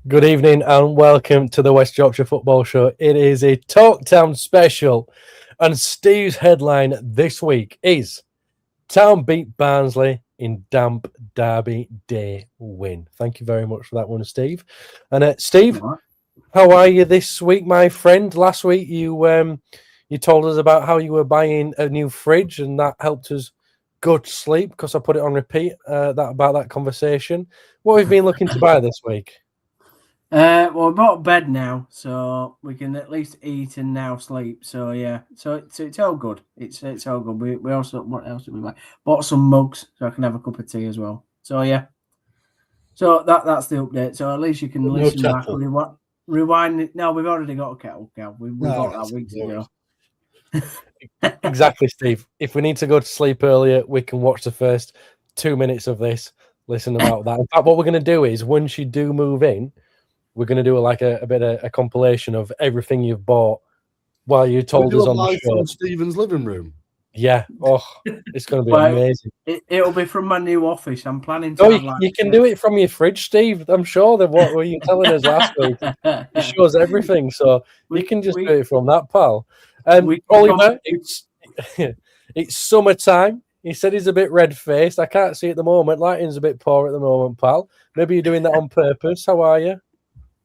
Good evening and welcome to the West Yorkshire Football Show. It is a Talktown special, and Steve's headline this week is Town beat Barnsley in damp Derby Day win. Thank you very much for that one, Steve. And Steve, how are you this week, my friend? Last week you told us about how you were buying a new fridge, and that helped us go to sleep because I put it on repeat about that conversation. What have you been looking to buy this week? Well, we bought a bed now, so we can at least eat and now sleep. So yeah, so it's all good. It's all good. We also, what else did we buy? Bought some mugs so I can have a cup of tea as well. So yeah, so that's the update. So at least you can listen back, rewind it. No, we've already got a kettle. We bought that weeks ago. Exactly, Steve. If we need to go to sleep earlier, we can watch the first 2 minutes of this. Listen about that. In fact, what we're going to do is once you do move in, we're going to do a bit of a compilation of everything you've bought while you told us on the show. From Stephen's living room. Yeah. Oh, it's going to be amazing. It'll be from my new office. I'm planning to. You can do it from your fridge, Steve. I'm sure that what were you telling us last week? It shows everything, so you can just do it from that, pal. Oliver, it's summertime. He said he's a bit red-faced. I can't see at the moment. Lighting's a bit poor at the moment, pal. Maybe you're doing that on purpose. How are you?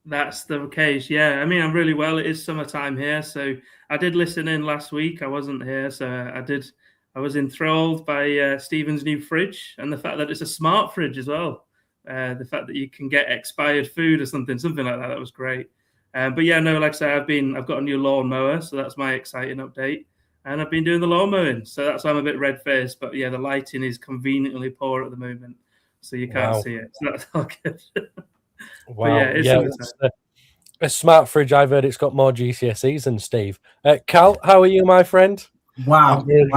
That's the case, yeah. I mean, I'm really well. It is summertime here, so I did listen in last week. I wasn't here, so I was enthralled by Stephen's new fridge and the fact that it's a smart fridge as well. The fact that you can get expired food or something like that. That was great. But yeah, no, like I said, I've got a new lawn mower, so that's my exciting update. And I've been doing the lawn mowing, so that's why I'm a bit red-faced. But yeah, the lighting is conveniently poor at the moment, so you can't see it. So that's all good. Wow. It's a smart fridge. I've heard it's got more GCSEs than Steve. Cal, how are you, my friend? Wow. Good,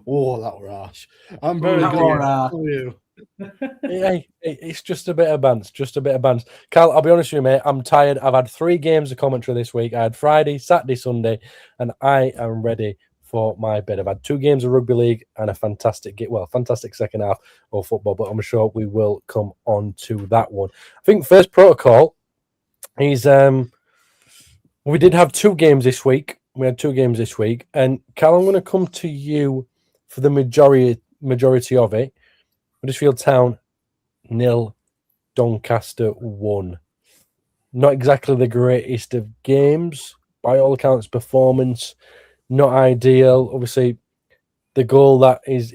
oh, that were harsh. I'm very good. How are you? Hey, it's just a bit of bands. Cal, I'll be honest with you, mate. I'm tired. I've had 3 games of commentary this week. I had Friday, Saturday, Sunday, and I am ready for my bed. I've had 2 games of rugby league and a fantastic second half of football, but I'm sure we will come on to that one. I think first protocol is we did have 2 games this week. We had 2 games this week, and Cal, I'm going to come to you for the majority of it. Huddersfield Town 0, Doncaster 1. Not exactly the greatest of games by all accounts. Performance not ideal. Obviously, the goal that is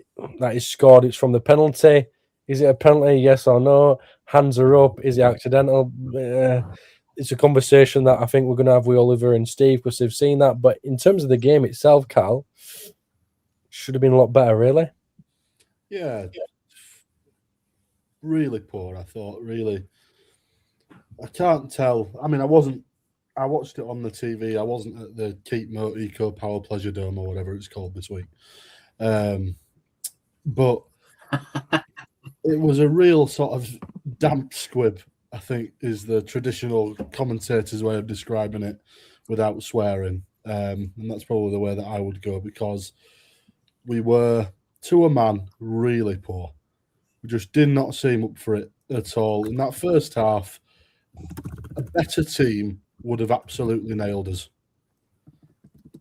scored, it's from the penalty. Is it a penalty? Yes or no? Hands are up. Is it accidental? It's a conversation that I think we're going to have with Oliver and Steve because they've seen that. But in terms of the game itself, Cal, should have been a lot better, really. Yeah. Really poor, I thought. Really. I can't tell. I mean, I watched it on the TV. I wasn't at the Keep Moat Eco Power Pleasure Dome or whatever it's called this week. But it was a real sort of damp squib, I think, is the traditional commentator's way of describing it without swearing. And that's probably the way that I would go because we were, to a man, really poor. We just did not seem up for it at all. In that first half, a better team would have absolutely nailed us.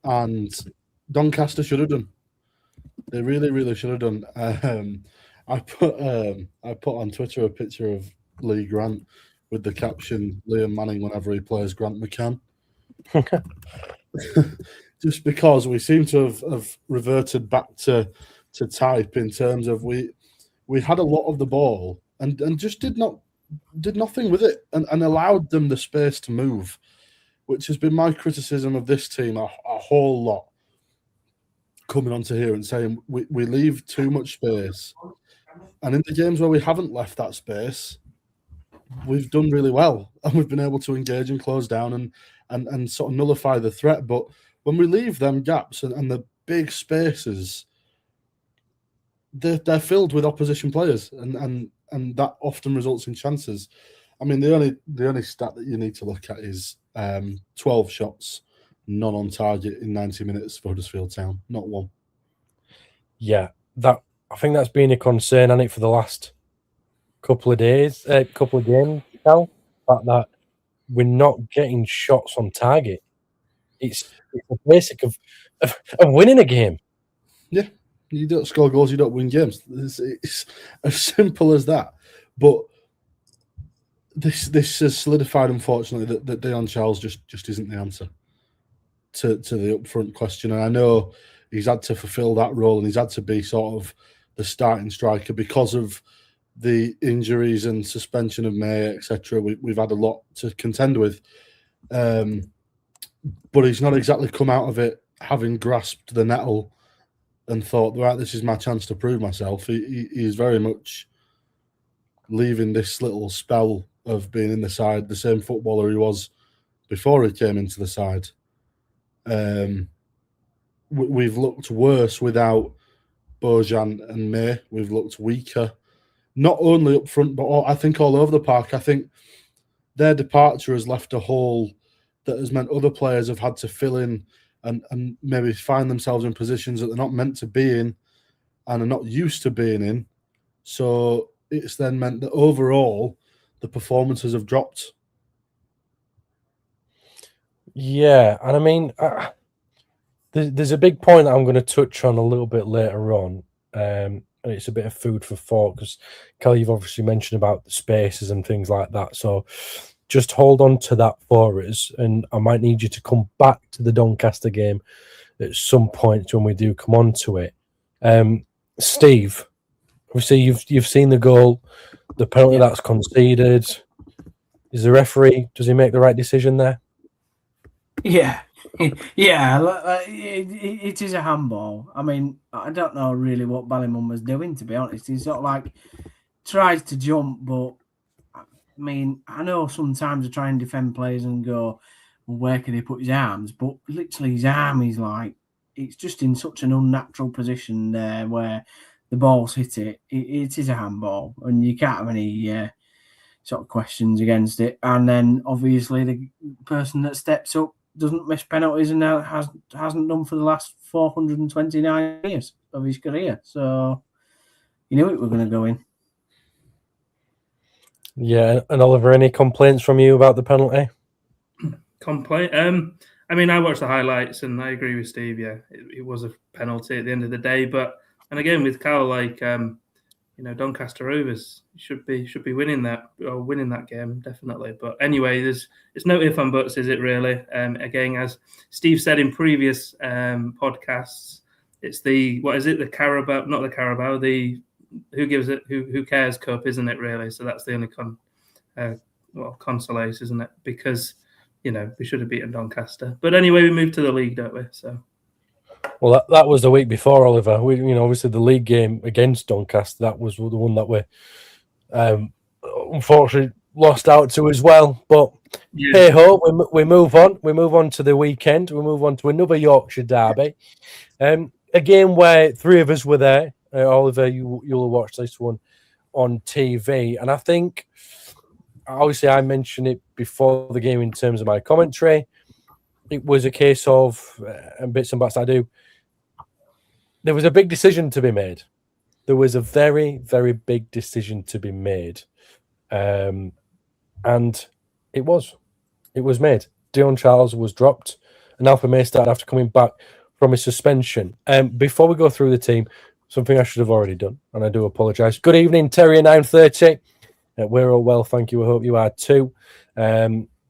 And Doncaster should have done. They really, really should have done. I put on Twitter a picture of Lee Grant with the caption, Liam Manning whenever he plays Grant McCann. Just because we seem to have reverted back to type in terms of we had a lot of the ball and just did nothing with it and allowed them the space to move, which has been my criticism of this team a whole lot. Coming onto here and saying we leave too much space, and in the games where we haven't left that space, we've done really well and we've been able to engage and close down and sort of nullify the threat. But when we leave them gaps and the big spaces, they're filled with opposition players, and that often results in chances. I mean, the only stat that you need to look at is 12 shots, none on target in 90 minutes for Huddersfield Town, not one. Yeah, I think that's been a concern, hasn't it, for the last couple of days, couple of games, Cal, fact that we're not getting shots on target. It's the basic of winning a game. Yeah, you don't score goals, you don't win games. It's as simple as that. But this has solidified, unfortunately, that Dion Charles just isn't the answer to the upfront question. And I know he's had to fulfil that role and he's had to be sort of the starting striker because of the injuries and suspension of May, etc. We've had a lot to contend with. But he's not exactly come out of it having grasped the nettle and thought, right, this is my chance to prove myself. He is very much leaving this little spell of being in the side, the same footballer he was before he came into the side. We've looked worse without Bojan and May. We've looked weaker, not only up front, but I think all over the park. I think their departure has left a hole that has meant other players have had to fill in and maybe find themselves in positions that they're not meant to be in and are not used to being in. So it's then meant that overall the performances have dropped. Yeah, and I mean, there's a big point that I'm going to touch on a little bit later on, and it's a bit of food for thought because, Kelly, you've obviously mentioned about the spaces and things like that. So just hold on to that for us, and I might need you to come back to the Doncaster game at some point when we do come on to it. Steve, obviously you've seen the goal, the penalty that's conceded. Is the referee, does he make the right decision there? Yeah. Yeah, it is a handball. I mean, I don't know really what Ballymun was doing, to be honest. He sort of like tries to jump, but I mean, I know sometimes I try and defend players and go, well, where can he put his arms? But literally his arm is like, it's just in such an unnatural position there where the ball's hit it. It is a handball, and you can't have any sort of questions against it. And then obviously the person that steps up doesn't miss penalties and now hasn't done for the last 429 years of his career. So you knew it were going to go in. Yeah, and Oliver, any complaints from you about the penalty? Complaint? I mean, I watched the highlights and I agree with Steve. Yeah, it was a penalty at the end of the day. But and again with Cal, like Doncaster Rovers should be winning that game definitely. But anyway, it's no ifs and buts, is it really? Again, as Steve said in previous podcasts, it's the Carabao, not the Carabao, the who cares Cup, isn't it really? So that's the only consolation, isn't it? Because we should have beaten Doncaster. But anyway, we moved to the league, don't we? So. Well, that was the week before, Oliver. Obviously the league game against Doncaster, that was the one that we unfortunately lost out to as well. But hey ho, we move on. We move on to the weekend. We move on to another Yorkshire derby. A game where three of us were there. Oliver, you'll watch this one on TV. And I think, obviously, I mentioned it before the game in terms of my commentary. It was a case of, and bits and bats I do, there was a big decision to be made. There was a very, very big decision to be made. And it was made. Dion Charles was dropped, and Alpha May started after coming back from his suspension. Before we go through the team, something I should have already done, and I do apologise. Good evening, Terry, 9:30. We're all well, thank you. I hope you are too.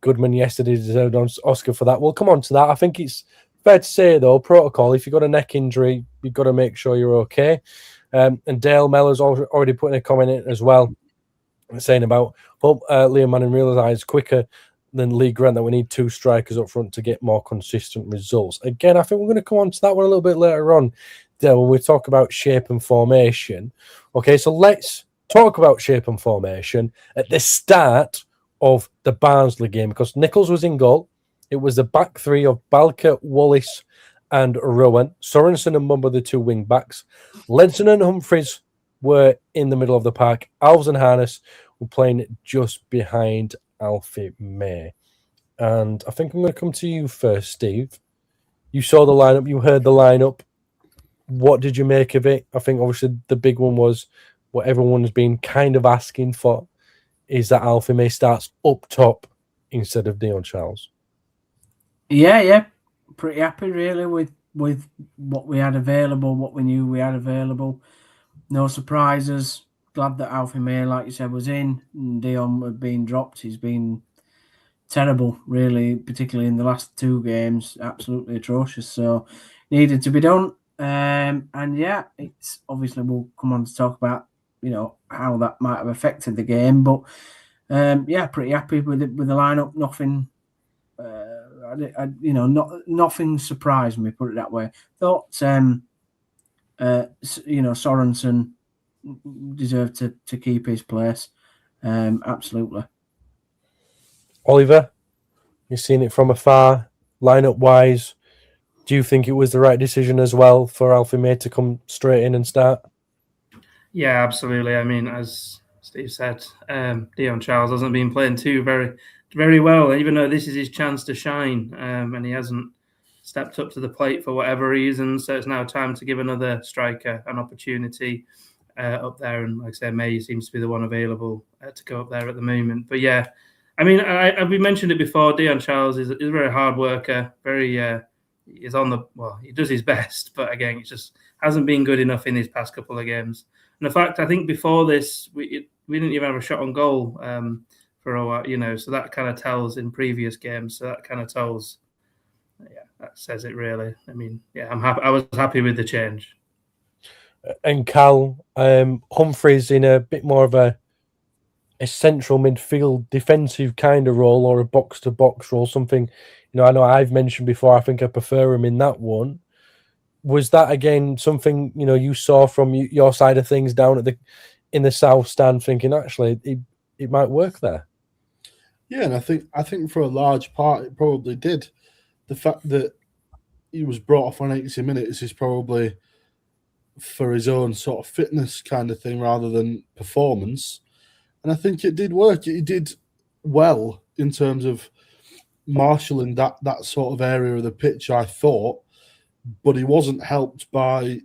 Goodman yesterday deserved an Oscar for that. We'll come on to that. I think it's fair to say, though, protocol, if you've got a neck injury, you've got to make sure you're okay. And Dale Mellor's already put in a comment in as well, saying about, hope Liam Manning realised quicker than Lee Grant that we need two strikers up front to get more consistent results. Again, I think we're going to come on to that one a little bit later on, Dale, when we talk about shape and formation. Okay, so let's talk about shape and formation at the start of the Barnsley game, because Nichols was in goal. It was the back three of Balker, Wallace and Rowan. Sorensen and Mumba, the two wing backs. Lenson and Humphreys were in the middle of the park. Alves and Harness were playing just behind Alfie May. And I think I'm going to come to you first, Steve. You saw the lineup, you heard the lineup. What did you make of it? I think obviously the big one was what everyone's been kind of asking for is that Alfie May starts up top instead of Dion Charles. Yeah. Pretty happy really with what we had available, what we knew we had available. No surprises. Glad that Alfie May, like you said, was in. And Dion had been dropped. He's been terrible, really, particularly in the last 2 games. Absolutely atrocious. So needed to be done. And yeah, it's obviously we'll come on to talk about how that might have affected the game. But yeah, pretty happy with the lineup. Nothing. Nothing surprised me. Put it that way. Thought Sorensen deserved to keep his place. Absolutely. Oliver, you've seen it from afar, lineup wise. Do you think it was the right decision as well for Alfie May to come straight in and start? Yeah, absolutely. I mean, as Steve said, Dion Charles hasn't been playing very well, even though this is his chance to shine, and he hasn't stepped up to the plate for whatever reason. So it's now time to give another striker an opportunity up there. And like I said, May seems to be the one available to go up there at the moment. But yeah, I mean, we mentioned it before. Dion Charles is a very hard worker. He's he does his best, but again, it just hasn't been good enough in these past couple of games. And the fact, I think before this, we didn't even have a shot on goal for a while, so that kind of tells in previous games. So that kind of tells, that says it really. I mean, yeah, I'm happy. I was happy with the change. And Cal, Humphreys in a bit more of a central midfield defensive kind of role, or a box-to-box role, something, I know I've mentioned before, I think I prefer him in that one. Was that, again, something, you saw from your side of things down in the south stand, thinking, actually, it might work there? Yeah, and I think for a large part it probably did. The fact that he was brought off on 80 minutes is probably for his own sort of fitness kind of thing rather than performance. And I think it did work. He did well in terms of marshalling that sort of area of the pitch, I thought, but he wasn't helped by,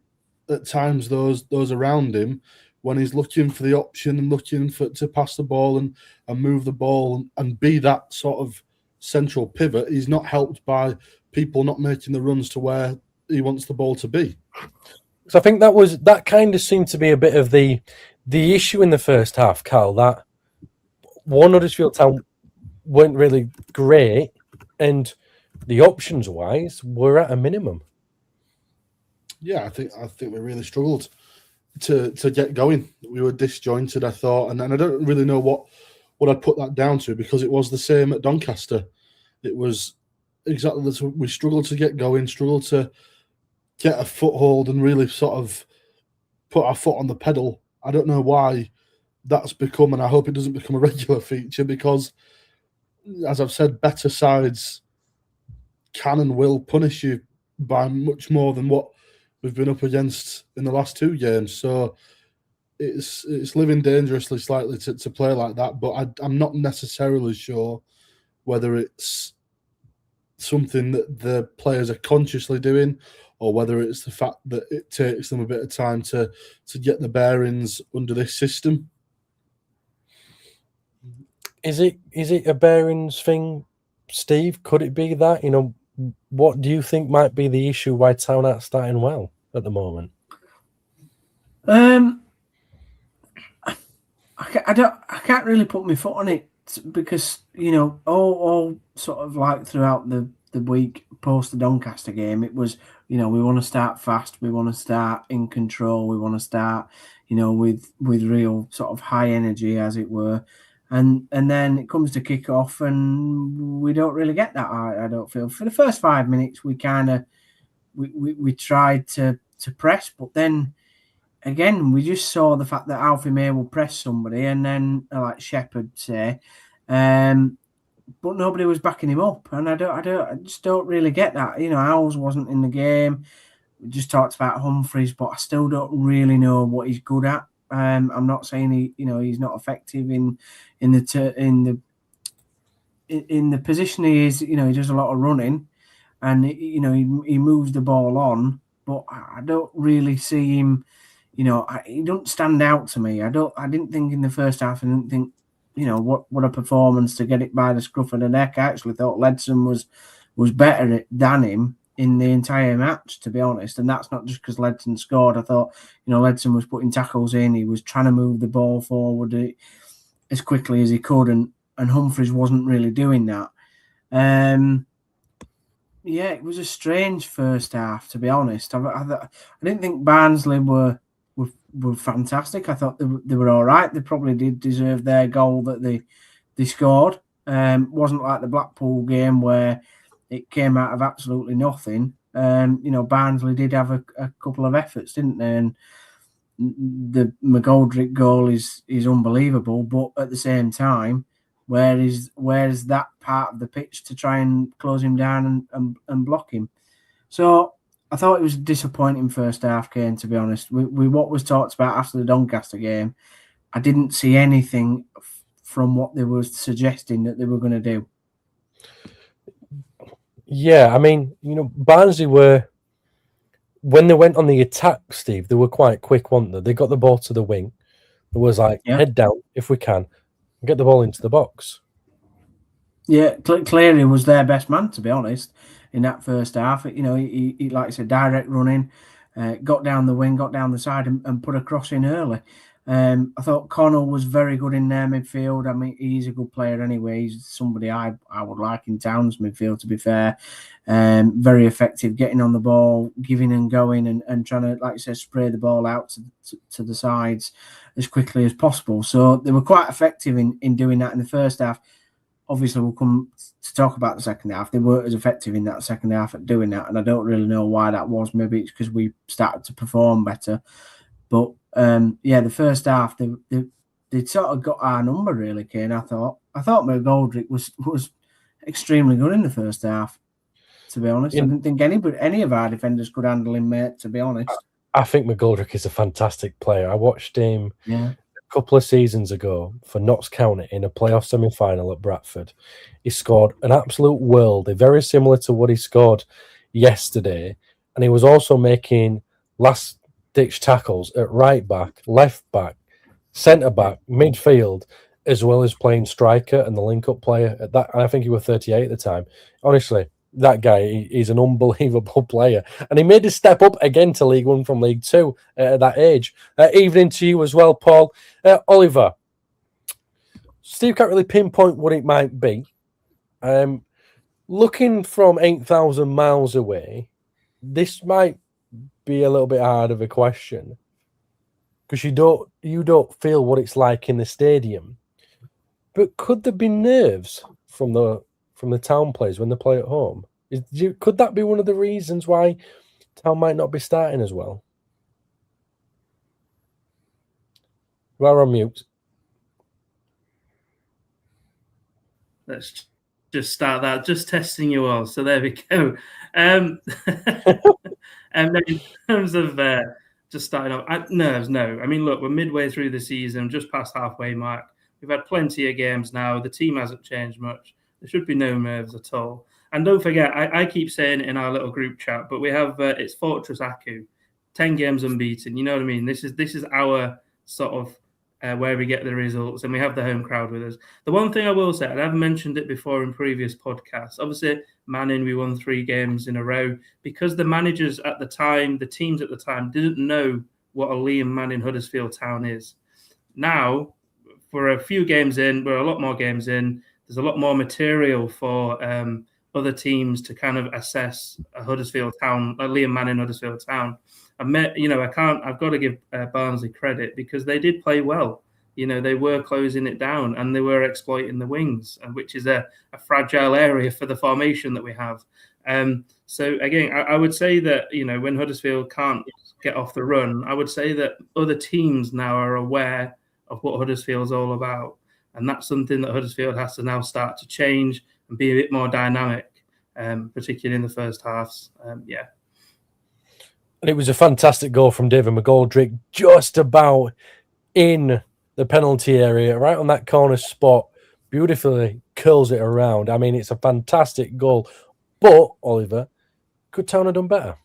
at times, those around him when he's looking for the option and looking to pass the ball and move the ball and be that sort of central pivot. He's not helped by people not making the runs to where he wants the ball to be. So I think that kind of seemed to be a bit of the issue in the first half, Carl, that Huddersfield Town weren't really great and the options wise were at a minimum. Yeah, I think we really struggled to get going. We were disjointed, I thought, and I don't really know what I'd put that down to, because it was the same at Doncaster. It was exactly this. We struggled to get going, struggled to get a foothold and really sort of put our foot on the pedal. I don't know why that's become, and I hope it doesn't become a regular feature, because, as I've said, better sides can and will punish you by much more than what we've been up against in the last 2 games. So it's living dangerously slightly to play like that, but I'm not necessarily sure whether it's something that the players are consciously doing or whether it's the fact that it takes them a bit of time to get the bearings under this system. Is it a bearings thing, Steve? Could it be that? What do you think might be the issue why Town aren't starting well at the moment? I can't really put my foot on it, because all sort of like throughout the week post the Doncaster game, it was we want to start fast, we want to start in control, we want to start with real sort of high energy, as it were. And then it comes to kick off, and we don't really get that. I don't feel for the first 5 minutes we kind of we tried to press, but then again we just saw the fact that Alfie May will press somebody, and then like Shepherd say, but nobody was backing him up, and I just don't really get that. Owls wasn't in the game. We just talked about Humphreys, but I still don't really know what he's good at. I'm not saying he's not effective in the position he is. He does a lot of running, and he moves the ball on. But I don't really see him he don't stand out to me. I didn't think in the first half. I didn't think, what a performance to get it by the scruff of the neck. I actually thought Ledson was better than him in the entire match, to be honest. And that's not just because Ledson scored. I thought, Ledson was putting tackles in. He was trying to move the ball forward as quickly as he could, and Humphries wasn't really doing that. It was a strange first half, to be honest. I didn't think Barnsley were fantastic. I thought they were all right. They probably did deserve their goal that they scored. Wasn't like the Blackpool game where it came out of absolutely nothing. Barnsley did have a couple of efforts, didn't they? And the McGoldrick goal is unbelievable, but at the same time, where is that part of the pitch to try and close him down and block him? So I thought it was a disappointing first half, Kane, to be honest. With what was talked about after the Doncaster game, I didn't see anything from what they were suggesting that they were going to do. Yeah, I mean, Barnsley were, when they went on the attack, Steve, they were quite quick, weren't they? They got the ball to the wing. It was like, head down if we can, and get the ball into the box. Yeah, Cleary was their best man, to be honest, in that first half. He like I said, direct running, got down the wing, got down the side, and put a cross in early. I thought Connell was very good in their midfield. I mean, he's a good player anyway. He's somebody I would like in Town's midfield, to be fair. Very effective, getting on the ball, giving and going, and trying to, like I said, spray the ball out to the sides as quickly as possible. So they were quite effective in doing that in the first half. Obviously, we'll come to talk about the second half. They weren't as effective in that second half at doing that, and I don't really know why that was. Maybe it's because we started to perform better. But the first half they sort of got our number, really, Kane. I thought McGoldrick was extremely good in the first half. To be honest, I didn't think any of our defenders could handle him, mate. To be honest, I think McGoldrick is a fantastic player. I watched him a couple of seasons ago for Notts County in a playoff semi-final at Bradford. He scored an absolute worldie, very similar to what he scored yesterday, and he was also making last-ditch tackles at right back, left back, centre back, midfield, as well as playing striker and the link-up player. At that, I think he was 38 at the time. Honestly, that guy, he's an unbelievable player. And he made a step up again to League One from League Two at that age. Evening to you as well, Paul. Oliver, Steve can't really pinpoint what it might be. Looking from 8,000 miles away, this might be a little bit hard of a question because you don't feel what it's like in the stadium. But could there be nerves from the Town players when they play at home? Could that be one of the reasons why Town might not be starting as well? You are on mute. Let's just start that. Just testing you all. So there we go. And in terms of just starting off, nerves, no. I mean, look, we're midway through the season, just past halfway mark. We've had plenty of games now. The team hasn't changed much. There should be no nerves at all. And don't forget, I keep saying it in our little group chat, but we have it's Fortress Aku, 10 games unbeaten. You know what I mean? This is our sort of where we get the results, and we have the home crowd with us. The one thing I will say, and I've mentioned it before in previous podcasts, obviously Manning, we won 3 games in a row because the managers at the time, the teams at the time, didn't know what a Liam Manning Huddersfield Town is. Now, we're a few games in, we're a lot more games in. There's a lot more material for other teams to kind of assess a Huddersfield Town, a Liam Manning Huddersfield Town. I've got to give Barnsley credit because they did play well. They were closing it down and they were exploiting the wings, which is a fragile area for the formation that we have. So again, I would say that, when Huddersfield can't get off the run, I would say that other teams now are aware of what Huddersfield's all about. And that's something that Huddersfield has to now start to change and be a bit more dynamic, particularly in the first halves. And it was a fantastic goal from David McGoldrick, just about in the penalty area, right on that corner spot. Beautifully curls it around. I mean, it's a fantastic goal. But, Oliver, could Town have done better?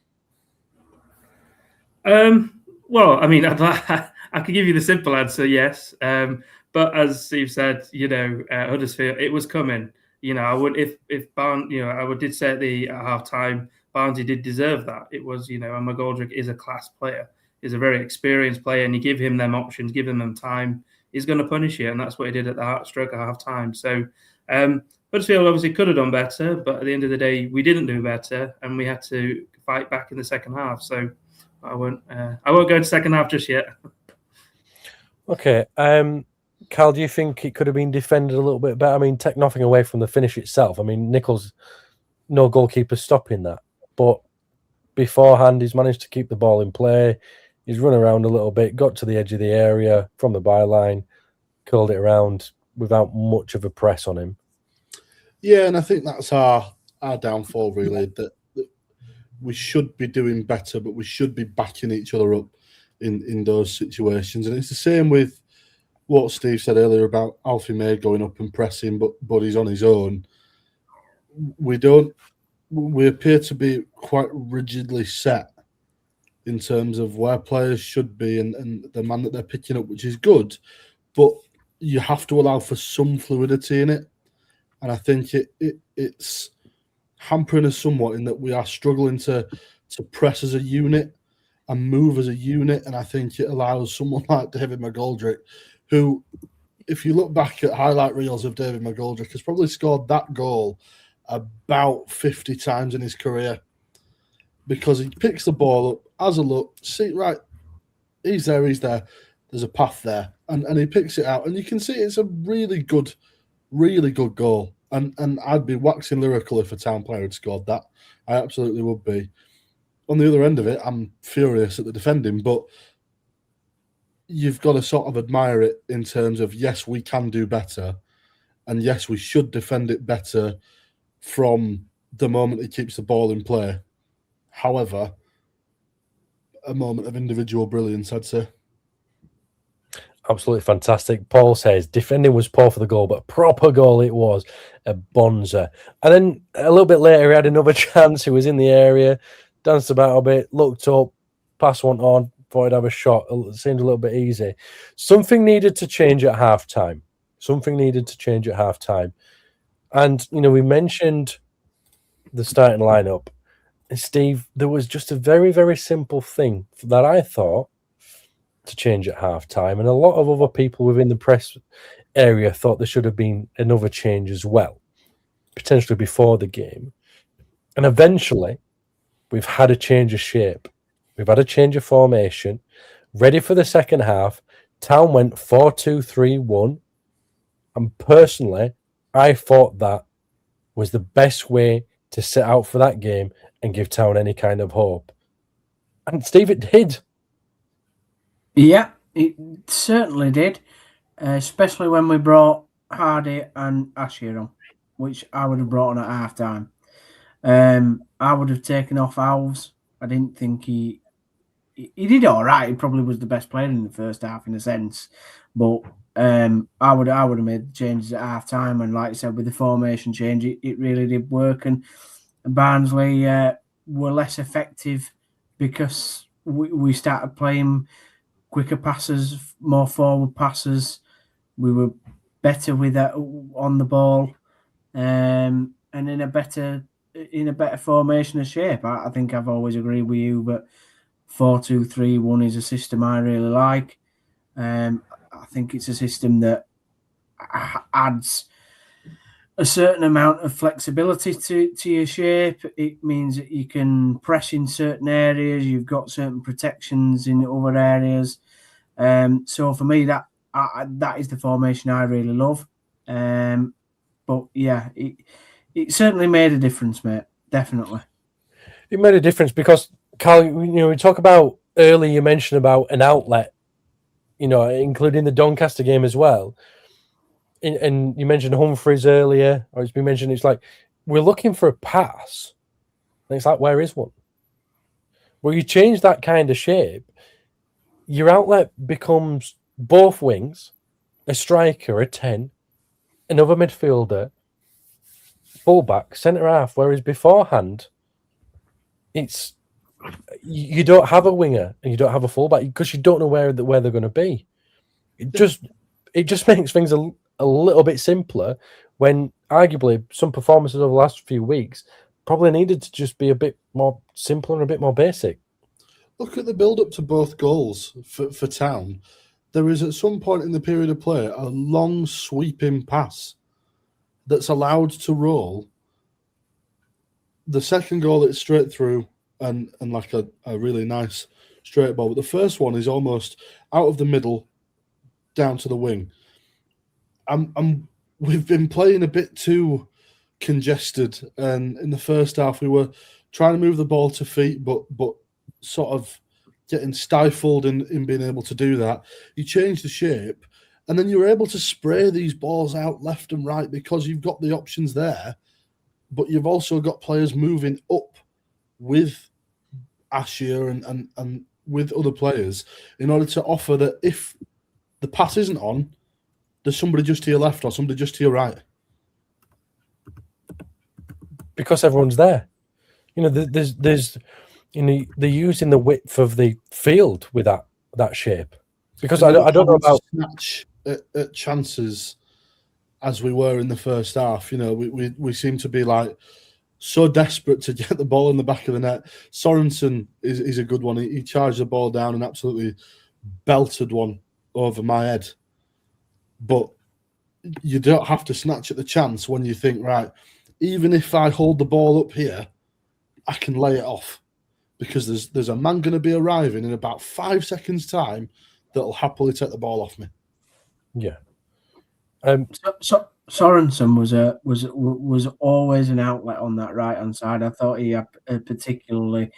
Well, I mean, I could give you the simple answer, yes. But as Steve said, Huddersfield, it was coming. I would if Barn, did say at half time, Barnsley did deserve that. It was, and McGoldrick is a class player. He's a very experienced player, and you give him them options, give him them time, he's going to punish you, and that's what he did at the stroke at half time. So Huddersfield obviously could have done better, but at the end of the day, we didn't do better, and we had to fight back in the second half. So I won't go into second half just yet. Okay. Cal, do you think it could have been defended a little bit better? I mean, take nothing away from the finish itself. I mean, Nichols, no goalkeeper stopping that. But beforehand, he's managed to keep the ball in play. He's run around a little bit, got to the edge of the area from the byline, curled it around without much of a press on him. Yeah, and I think that's our downfall, really, that we should be doing better, but we should be backing each other up in those situations. And it's the same with what Steve said earlier about Alfie May going up and pressing, but he's on his own. We appear to be quite rigidly set in terms of where players should be and the man that they're picking up, which is good, but you have to allow for some fluidity in it. And I think it's hampering us somewhat in that we are struggling to press as a unit and move as a unit. And I think it allows someone like David McGoldrick, who, if you look back at highlight reels of David McGoldrick, has probably scored that goal about 50 times in his career, because he picks the ball up, has a look, see, right, he's there, there's a path there, and he picks it out, and you can see it's a really good goal. And I'd be waxing lyrical if a Town player had scored that. I absolutely would be. On the other end of it, I'm furious at the defending, but you've got to sort of admire it in terms of, yes, we can do better, and yes, we should defend it better from the moment he keeps the ball in play. However, a moment of individual brilliance, I'd say. Absolutely fantastic. Paul says defending was poor for the goal, but proper goal it was, a bonza. And then a little bit later, he had another chance. He was in the area, danced about a bit, looked up, pass went on, thought he'd have a shot. It seemed a little bit easy. Something needed to change at halftime. And, we mentioned the starting lineup. And Steve, there was just a very, very simple thing that I thought to change at halftime, and a lot of other people within the press area thought there should have been another change as well, potentially before the game. And eventually, we've had a change of shape. We've had a change of formation. Ready for the second half. Town went 4-2-3-1. And personally, I thought that was the best way to set out for that game and give Town any kind of hope. And Steve, it did. Yeah, it certainly did, especially when we brought Hardy and Asher on, which I would have brought on at half-time. I would have taken off Alves. I didn't think he did all right. He probably was the best player in the first half in a sense, but I would have made the changes at half-time, and like I said, with the formation change, it really did work, and Barnsley were less effective because we started playing quicker passes, more forward passes. We were better with that on the ball, and in a better formation and shape. I think I've always agreed with you, but 4-2-3-1 is a system I really like. I think it's a system that adds a certain amount of flexibility to your shape. It means that you can press in certain areas. You've got certain protections in other areas. So for me, that is the formation I really love. But yeah, it certainly made a difference, mate. Definitely. It made a difference because, Carl, we talk about earlier, you mentioned about an outlet, including the Doncaster game as well. And you mentioned Humphreys earlier, or it's been mentioned, it's like, we're looking for a pass. And it's like, where is one? Well, you change that kind of shape, your outlet becomes both wings, a striker, a 10, another midfielder, fullback, centre half, whereas beforehand, it's you don't have a winger and you don't have a fullback because you don't know where they're going to be. It just makes things a little bit simpler when arguably some performances over the last few weeks probably needed to just be a bit more simpler and a bit more basic. Look at the build-up to both goals for Town. There is at some point in the period of play a long sweeping pass that's allowed to roll. The second goal, it's straight through and like a really nice straight ball. But the first one is almost out of the middle down to the wing. We've been playing a bit too congested, and in the first half we were trying to move the ball to feet, but sort of getting stifled in being able to do that. You change the shape, and then you're able to spray these balls out left and right because you've got the options there, but you've also got players moving up with Ashia and with other players in order to offer that if the pass isn't on, there's somebody just to your left or somebody just to your right. Because everyone's there. There's they're using the width of the field with that shape. Because I don't know about snatch at chances as we were in the first half. We seem to be like so desperate to get the ball in the back of the net. Sorensen is a good one. He charged the ball down and absolutely belted one over my head. But you don't have to snatch at the chance when you think, right, even if I hold the ball up here, I can lay it off because there's a man going to be arriving in about 5 seconds' time that'll happily take the ball off me. Yeah. Sorensen was always an outlet on that right hand side. I thought he had a particularly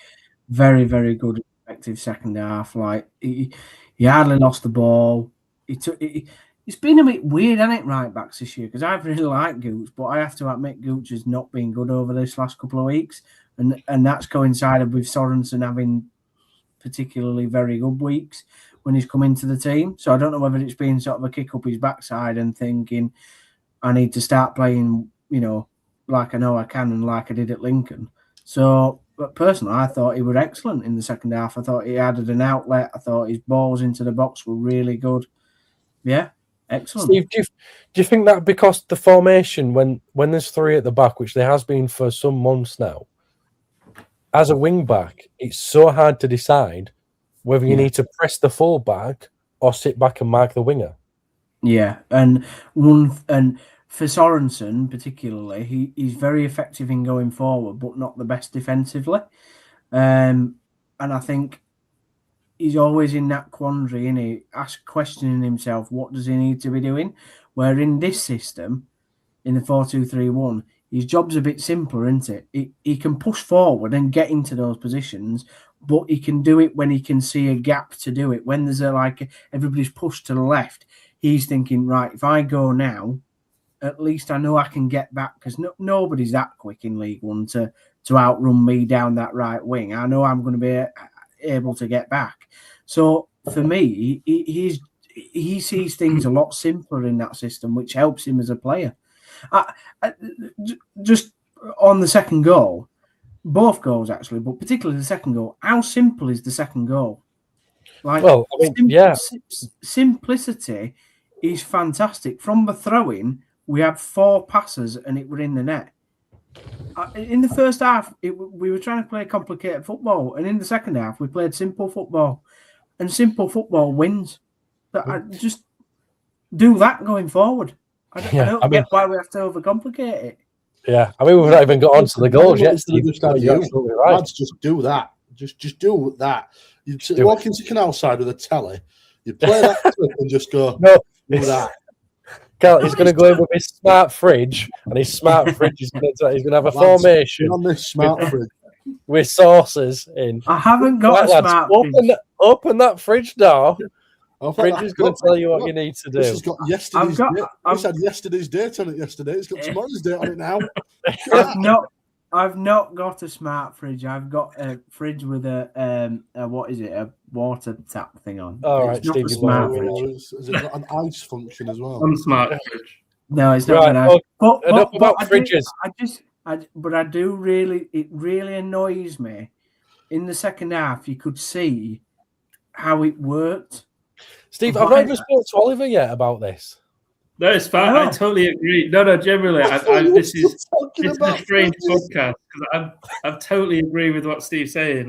very, very good effective second half. Like he hardly lost the ball. It's been a bit weird, hasn't it, right backs this year? Because I've really liked Gooch, but I have to admit Gooch has not been good over this last couple of weeks, and that's coincided with Sorensen having particularly very good weeks when he's come into the team. So I don't know whether it's been sort of a kick up his backside and thinking I need to start playing, like I know I can and like I did at Lincoln. So, but personally, I thought he was excellent in the second half. I thought he added an outlet. I thought his balls into the box were really good. Yeah. Excellent. Steve, do you think that because the formation, when there's three at the back, which there has been for some months now, as a wing back, it's so hard to decide whether you need to press the full back or sit back and mark the winger? Yeah, and for Sorensen particularly, he's very effective in going forward, but not the best defensively. And I think he's always in that quandary, isn't he? Questioning himself, what does he need to be doing? Where in this system, in the 4-2-3-1, his job's a bit simpler, isn't it? He can push forward and get into those positions, but he can do it when he can see a gap to do it. When there's everybody's pushed to the left, he's thinking, right, if I go now, at least I know I can get back because nobody's that quick in League One to outrun me down that right wing. I know I'm going to be able to get back. So for me, he sees things a lot simpler in that system, which helps him as a player. Just on the second goal, both goals actually, but particularly the second goal. How simple is the second goal? Simplicity is fantastic. From the throw-in, we had 4 passes and it were in the net. In the first half, we were trying to play complicated football, and in the second half, we played simple football, and simple football wins. But I just do that going forward. I don't get why we have to overcomplicate it. Yeah, I mean, we've not even got onto the goals yet. You're absolutely right. Lads, just do that. Just do that. You walk into Canal Side with a telly, you play that clip and just go, do that. Carl, he's going to go in with his smart fridge, and his smart fridge is going to have a formation on this smart fridge with sauces in. I haven't got a smart fridge. Open that fridge door. Fridge is going to tell you what you need to do. This has got yesterday's date. This had yesterday's date on it yesterday. It's got tomorrow's date on it now. I've not got a smart fridge. I've got a fridge with a water tap thing on. All right, not a smart fridge. Has it got an ice function as well? Unsmart fridge. No, it's not right, but about fridges. But I do really, it really annoys me in the second half, you could see how it worked. Steve, I've not even spoken to Oliver yet about this. No, it's fine. No. I totally agree. No, generally, this is a strange podcast because I totally agree with what Steve's saying.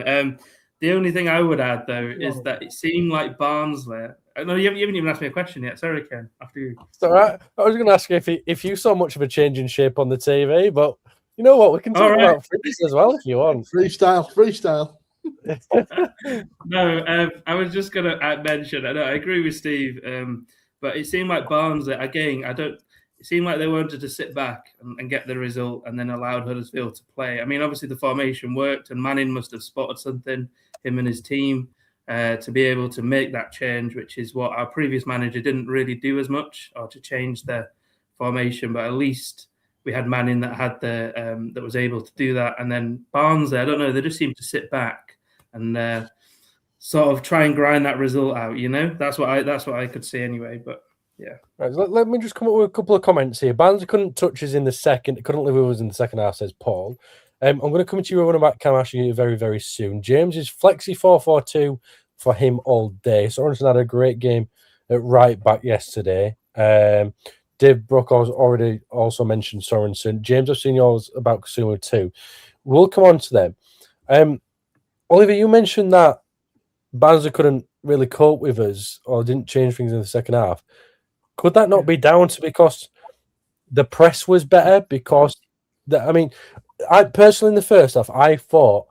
The only thing I would add, though, is that it seemed like Barnsley. No, you haven't even asked me a question yet. Sorry, Ken. After you. It's all right. I was going to ask you if you saw much of a change in shape on the TV, but you know what? We can talk about Fridges as well if you want. Freestyle. No, I was just going to mention. I agree with Steve. But it seemed like Barnsley, again, it seemed like they wanted to sit back and get the result and then allowed Huddersfield to play. I mean, obviously the formation worked and Manning must have spotted something, him and his team, to be able to make that change, which is what our previous manager didn't really do as much, or to change the formation. But at least we had Manning that had that was able to do that. And then Barnsley, I don't know, they just seemed to sit back and sort of try and grind that result out, That's what I could see anyway. But yeah. Right, let me just come up with a couple of comments here. Barnsley couldn't touch us in the second, couldn't live with us in the second half, says Paul. I'm going to come to you about Cam Ashley very, very soon. James is flexi 4-4-2 for him all day. Sorensen had a great game at right back yesterday. Dave Brookhouse already also mentioned Sorensen. James, I've seen yours about Kasuma too. We'll come on to them. Oliver, you mentioned that Barnsley couldn't really cope with us or didn't change things in the second half. Could that not be down to because the press was better? Because, I personally in the first half, I thought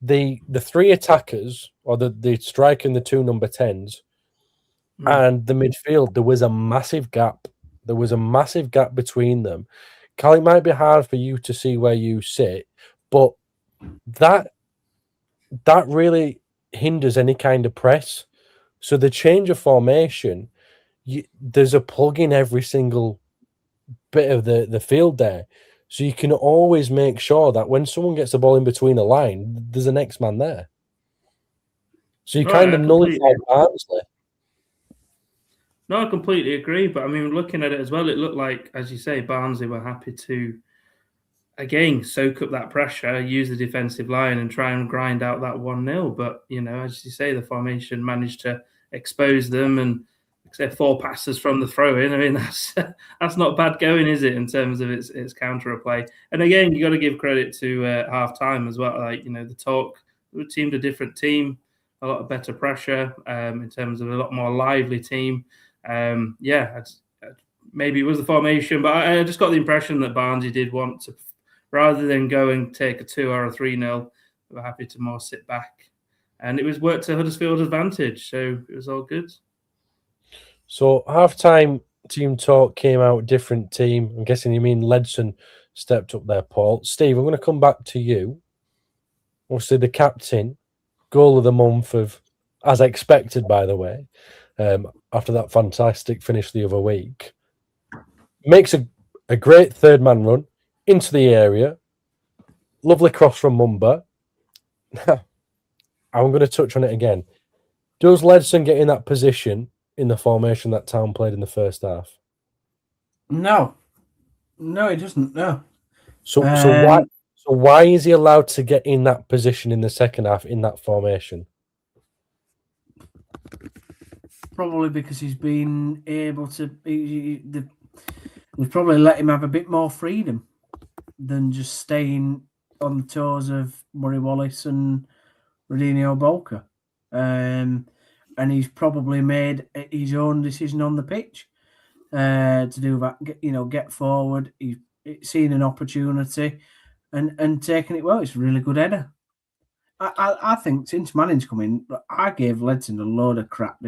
the three attackers or the striker and the two number 10s and the midfield, there was a massive gap. There was a massive gap between them. Cal, it might be hard for you to see where you sit, but that really hinders any kind of press. So the change of formation, there's a plug in every single bit of the field there. So you can always make sure that when someone gets the ball in between a line, there's a next man there. So you kind of nullify Barnsley. No, I completely agree. But I mean, looking at it as well, it looked like, as you say, Barnsley were happy to again soak up that pressure, use the defensive line and try and grind out that 1-0. But as you say, the formation managed to expose them and except 4 passes from the throw-in. I mean, that's not bad going, is it, in terms of its counter play? And again, you got to give credit to half-time as well. The talk seemed a different team, a lot of better pressure in terms of a lot more lively team. Maybe it was the formation, but I just got the impression that Barnsley did want to, rather than go and take a 2 or a 3-0, they were happy to more sit back. And it was worked to Huddersfield's advantage, so it was all good. So half-time team talk came out, different team. I'm guessing you mean Ledson stepped up there, Paul. Steve, I'm going to come back to you. Obviously, the captain, goal of the month as expected, by the way, after that fantastic finish the other week. Makes a great third-man run into the area. Lovely cross from Mumba. I'm going to touch on it again. Does Ledson get in that position in the formation that Town played in the first half? No, he doesn't. No. So why is he allowed to get in that position in the second half in that formation? Probably because he's been able to. We've probably let him have a bit more freedom than just staying on the toes of Murray Wallace and Rodinho Bolka. And he's probably made his own decision on the pitch to do that. Get forward. He's seen an opportunity and taken it well. It's a really good header. I think since Manning's come in, I gave Ledson a load of crap,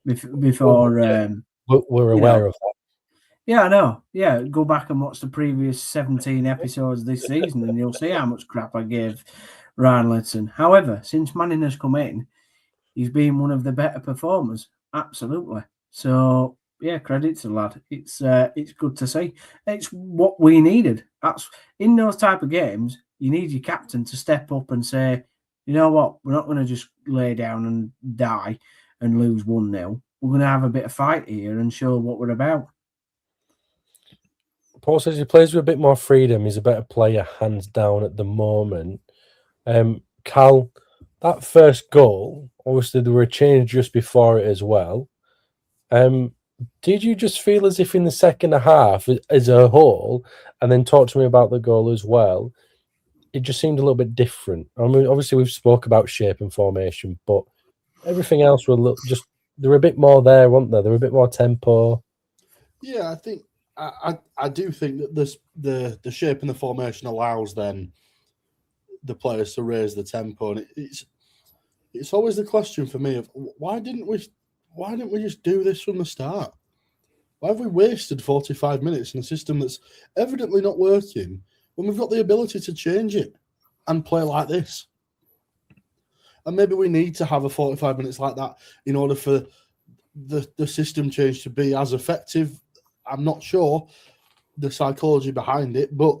before. We're aware of that. Yeah, I know. Yeah, go back and watch the previous 17 episodes this season and you'll see how much crap I gave Ryan Ledson. However, since Manning has come in, he's been one of the better performers. Absolutely. So, yeah, credit to the lad. It's good to see. It's what we needed. That's in those type of games, you need your captain to step up and say, you know what, we're not going to just lay down and die and lose 1-0. We're going to have a bit of fight here and show what we're about. Paul says he plays with a bit more freedom. He's a better player, hands down, at the moment. Cal, that first goal, obviously there were a change just before it as well. Did you just feel as if in the second half as a whole, and then talk to me about the goal as well, it just seemed a little bit different? I mean, obviously we've spoke about shape and formation, but everything else were they were a bit more there, weren't they? They were a bit more tempo. Yeah, I think I do think that the shape and the formation allows then the players to raise the tempo, and it's always the question for me of why didn't we just do this from the start? Why have we wasted 45 minutes in a system that's evidently not working when we've got the ability to change it and play like this? And maybe we need to have a 45 minutes like that in order for the system change to be as effective. I'm not sure the psychology behind it, but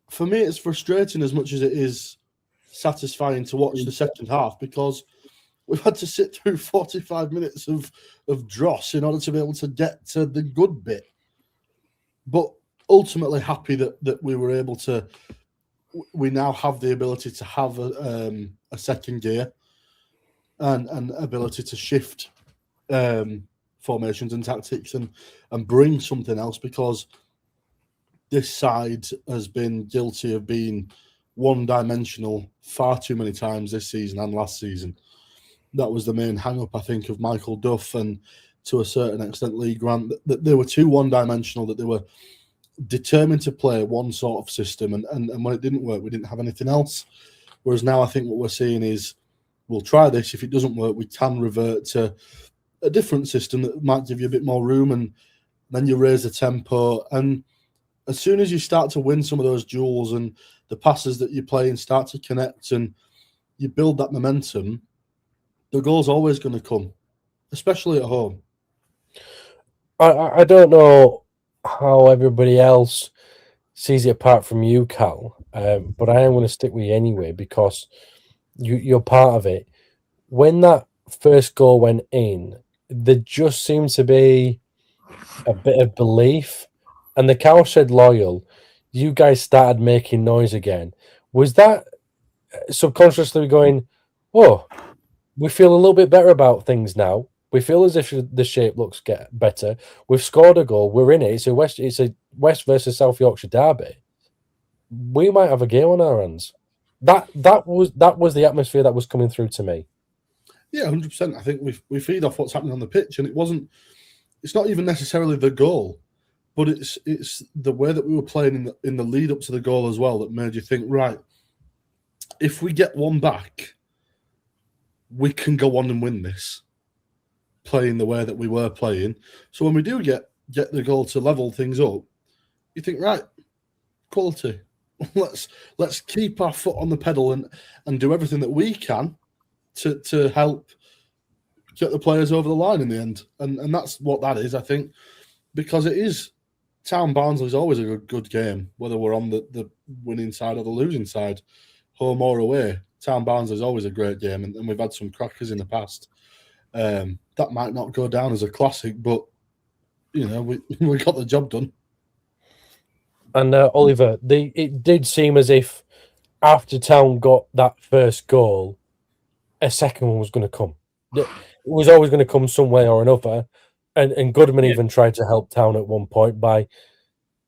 for me, it's frustrating as much as it is satisfying to watch the second half, because we've had to sit through 45 minutes of dross in order to be able to get to the good bit. But ultimately happy that we were able to, we now have the ability to have a second gear and ability to shift formations and tactics and bring something else, because this side has been guilty of being one-dimensional far too many times this season and last season. That was the main hang-up, I think, of Michael Duff and to a certain extent Lee Grant, that they were too one-dimensional, that they were determined to play one sort of system, and when it didn't work, we didn't have anything else. Whereas now I think what we're seeing is, we'll try this. If it doesn't work, we can revert to a different system that might give you a bit more room, and then you raise the tempo. And as soon as you start to win some of those duels and the passes that you play and start to connect and you build that momentum, the goal's always going to come, especially at home. I don't know how everybody else sees it apart from you, Cal, but I am going to stick with you anyway, because you're part of it. When that first goal went in, there just seemed to be a bit of belief, and the Cowshed loyal, you guys started making noise again. Was that subconsciously going, oh, we feel a little bit better about things now? We feel as if the shape looks get better. We've scored a goal. We're in it. It's a West versus South Yorkshire derby. We might have a game on our hands. That was the atmosphere that was coming through to me. Yeah, 100%. I think we feed off what's happening on the pitch, and it's not even necessarily the goal, but it's the way that we were playing in the lead up to the goal as well that made you think, right, if we get one back, we can go on and win this, playing the way that we were playing. So when we do get the goal to level things up, you think, right, quality. Let's keep our foot on the pedal and do everything that we can to help get the players over the line in the end. And that's what that is, I think, because it is Town Barnsley is always a good game, whether we're on the winning side or the losing side, home or away. Town Barnsley is always a great game, and we've had some crackers in the past. That might not go down as a classic, but we got the job done. And Oliver, it did seem as if after Town got that first goal, a second one was going to come. It was always going to come some way or another. And Goodman even tried to help Town at one point by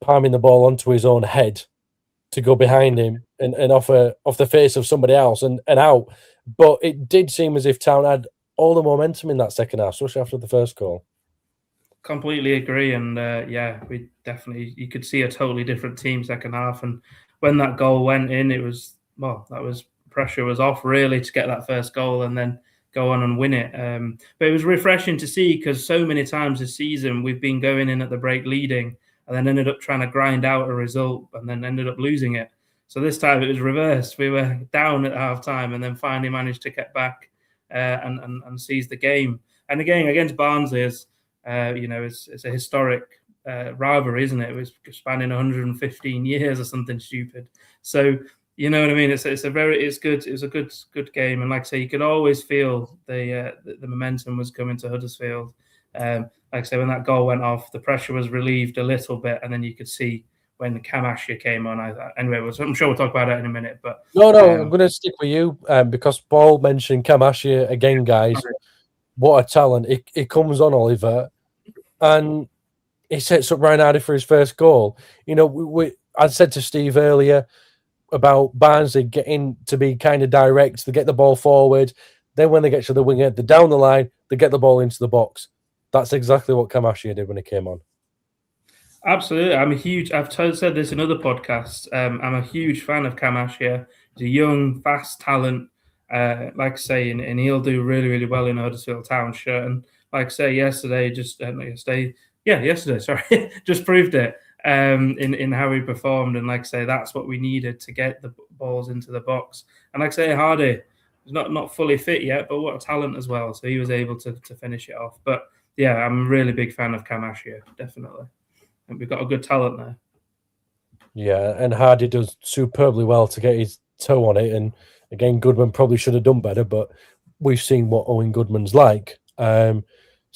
palming the ball onto his own head to go behind him and off the face of somebody else and out. But it did seem as if Town had all the momentum in that second half, especially after the first goal. Completely agree. And we definitely, you could see a totally different team second half. And when that goal went in, pressure was off really to get that first goal and then go on and win it. But it was refreshing to see, because so many times this season we've been going in at the break leading and then ended up trying to grind out a result and then ended up losing it. So this time it was reversed. We were down at half time and then finally managed to get back and seize the game. And again, against Barnsley, it's a historic rivalry, isn't it? It was spanning 115 years or something stupid. So, you know what I mean? It was a good game, and like I say, you could always feel the momentum was coming to Huddersfield. Like I say, when that goal went off, the pressure was relieved a little bit, and then you could see when Cam Asher came on. Anyway, I'm sure we'll talk about it in a minute. But No, I'm going to stick with you because Paul mentioned Cam Asher again, guys. What a talent! He comes on, Oliver, and he sets up Ryan Hardy for his first goal. You know, I said to Steve earlier about Barnsley getting to be kind of direct. They get the ball forward. Then when they get to the winger, they're down the line. They get the ball into the box. That's exactly what Cam Asher did when he came on. Absolutely. I've said this in other podcasts. I'm a huge fan of Cam Asher. He's a young, fast talent. Like I say, and he'll do really, really well in a Huddersfield Town shirt. And like I say, yesterday, just proved it in how he performed. And like I say, that's what we needed to get the balls into the box. And like I say, Hardy is not fully fit yet, but what a talent as well. So he was able to finish it off. But yeah, I'm a really big fan of Cam Asher, definitely. And we've got a good talent there. Yeah, and Hardy does superbly well to get his toe on it. And again, Goodman probably should have done better, but we've seen what Owen Goodman's like. So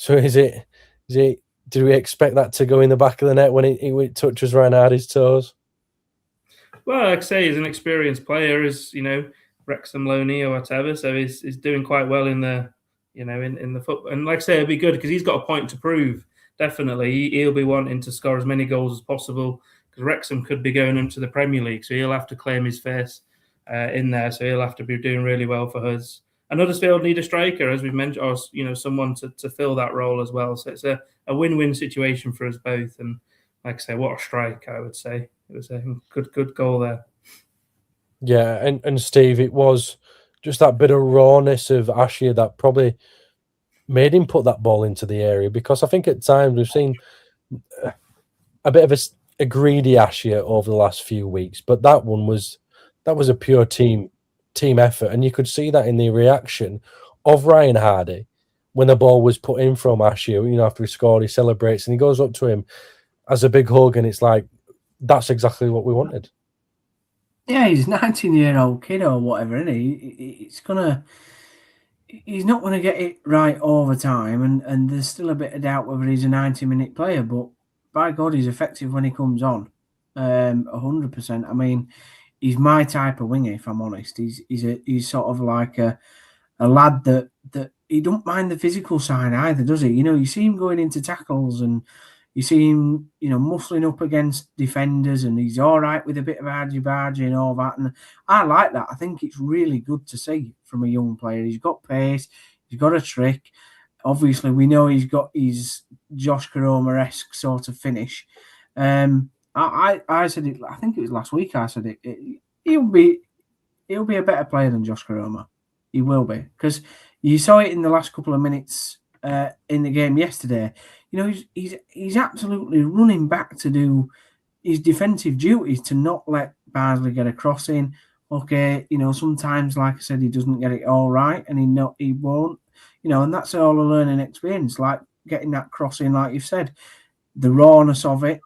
did we expect that to go in the back of the net when it touches Ryan Hardy's toes? Well, like I say, he's an experienced player, Wrexham Loney or whatever. So he's doing quite well in the football. And like I say, it'll be good because he's got a point to prove. Definitely, he'll be wanting to score as many goals as possible because Wrexham could be going into the Premier League, so he'll have to claim his face in there. So he'll have to be doing really well for us. And Huddersfield need a striker, as we've mentioned, or someone to fill that role as well. So it's a win-win situation for us both. And like I say, what a strike! I would say it was a good goal there. Yeah, and Steve, it was just that bit of rawness of Asher that probably made him put that ball into the area, because I think at times we've seen a bit of a greedy Asher over the last few weeks, but that was a pure team effort, and you could see that in the reaction of Ryan Hardy when the ball was put in from Asher. After he scored, he celebrates and he goes up to him as a big hug, and it's like that's exactly what we wanted. Yeah, he's a 19-year-old kid or whatever, isn't he? He's not going to get it right all the time, and there's still a bit of doubt whether he's a 90-minute player, but by God, he's effective when he comes on, 100%. I mean, he's my type of winger, if I'm honest. He's sort of like a lad that he don't mind the physical side either, does he? You see him going into tackles and you see him, muscling up against defenders, and he's all right with a bit of argy-bargy and all that. And I like that. I think it's really good to see from a young player. He's got pace. He's got a trick. Obviously, we know he's got his Josh Koroma-esque sort of finish. I said it. I think it was last week. I said it. He'll be a better player than Josh Koroma. He will be, because you saw it in the last couple of minutes in the game yesterday. He's absolutely running back to do his defensive duties, to not let Barnsley get a cross in. Okay, sometimes, like I said, he doesn't get it all right, and he won't. And that's all a learning experience, like getting that cross in, like you've said, the rawness of it,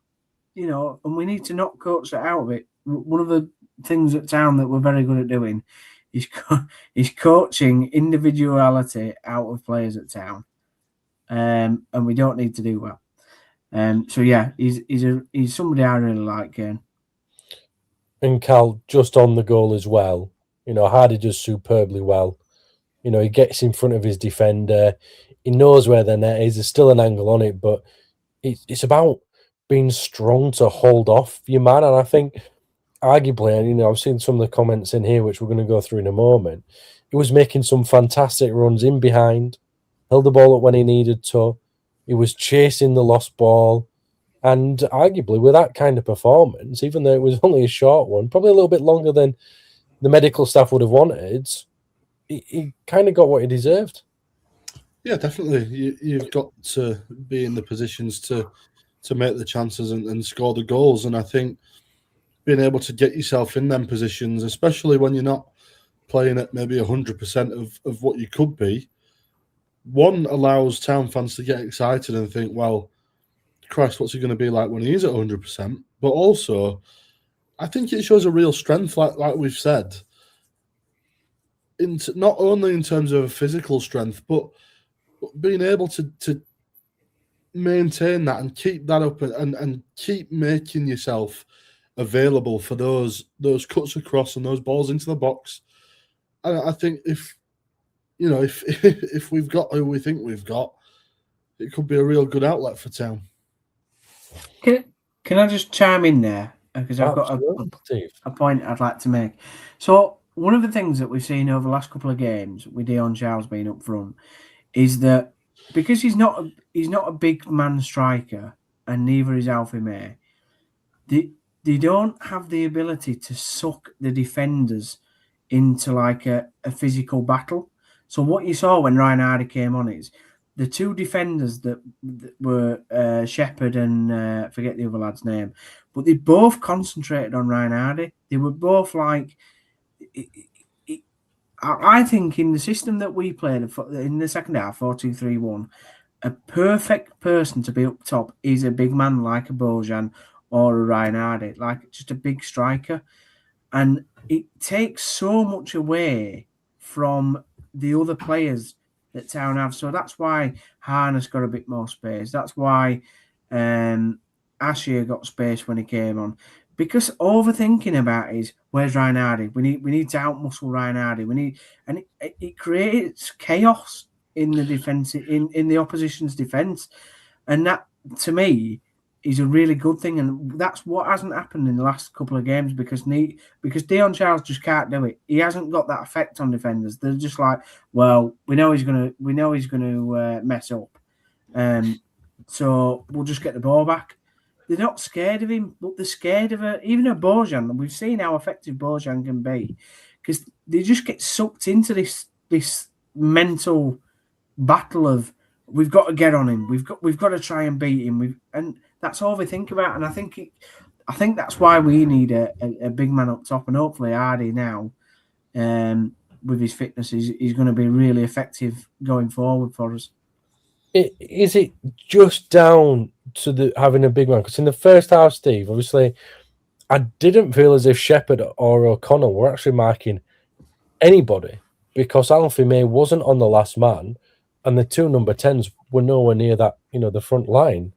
and we need to not coach that out of it. One of the things at Town that we're very good at doing is coaching individuality out of players at Town. And we don't need to do that. So yeah, he's somebody I really like, Kane. And Cal, just on the goal as well, Hardy does superbly well. He gets in front of his defender. He knows where the net is. There's still an angle on it, but it's about being strong to hold off your man. And I think, arguably, and I've seen some of the comments in here, which we're going to go through in a moment, he was making some fantastic runs in behind, held the ball up when he needed to. He was chasing the lost ball. And arguably, with that kind of performance, even though it was only a short one, probably a little bit longer than the medical staff would have wanted, he kind of got what he deserved. Yeah, definitely. You've got to be in the positions to make the chances and score the goals. And I think being able to get yourself in them positions, especially when you're not playing at maybe 100% of what you could be, one allows Town fans to get excited and think, well, Christ, what's he going to be like when he is at 100%? But also, I think it shows a real strength, like we've said, not only in terms of physical strength, but being able to maintain that and keep that up and keep making yourself available for those cuts across and those balls into the box. And I think if we've got who we think we've got, it could be a real good outlet for Town. Can I just chime in there? Because I've got a point I'd like to make. So one of the things that we've seen over the last couple of games with Dion Charles being up front is that because he's not a big man striker, and neither is Alfie May, they don't have the ability to suck the defenders into like a physical battle. So what you saw when Ryan Hardy came on is the two defenders that were Shepherd and forget the other lad's name, but they both concentrated on Ryan Hardy. They were both like, I think in the system that we played in the second half, 4-2-3-1, a perfect person to be up top is a big man like a Bojan or a Ryan Hardy, like just a big striker. And it takes so much away from the other players that Town have. So that's why Harness got a bit more space. That's why Ashier got space when he came on. Because overthinking about is where's Ryan Hardy? We need to outmuscle Ryan Hardy. And it creates chaos in the defense, in the opposition's defense. And that to me is a really good thing. And that's what hasn't happened in the last couple of games because Dion Charles just can't do it. He hasn't got that effect on defenders. They're just like, well, we know he's gonna mess up. So we'll just get the ball back. They're not scared of him, but they're scared of even a Bojan. We've seen how effective Bojan can be because they just get sucked into this mental battle of we've got to get on him. We've got to try and beat him. And that's all they think about. And I think that's why we need a big man up top. And hopefully Hardy now, with his fitness, is going to be really effective going forward for us. Is it just down to having a big man? Because in the first half, Steve, obviously, I didn't feel as if Shepherd or O'Connell were actually marking anybody because Alfie May wasn't on the last man, and the two number 10s were nowhere near that, the front line.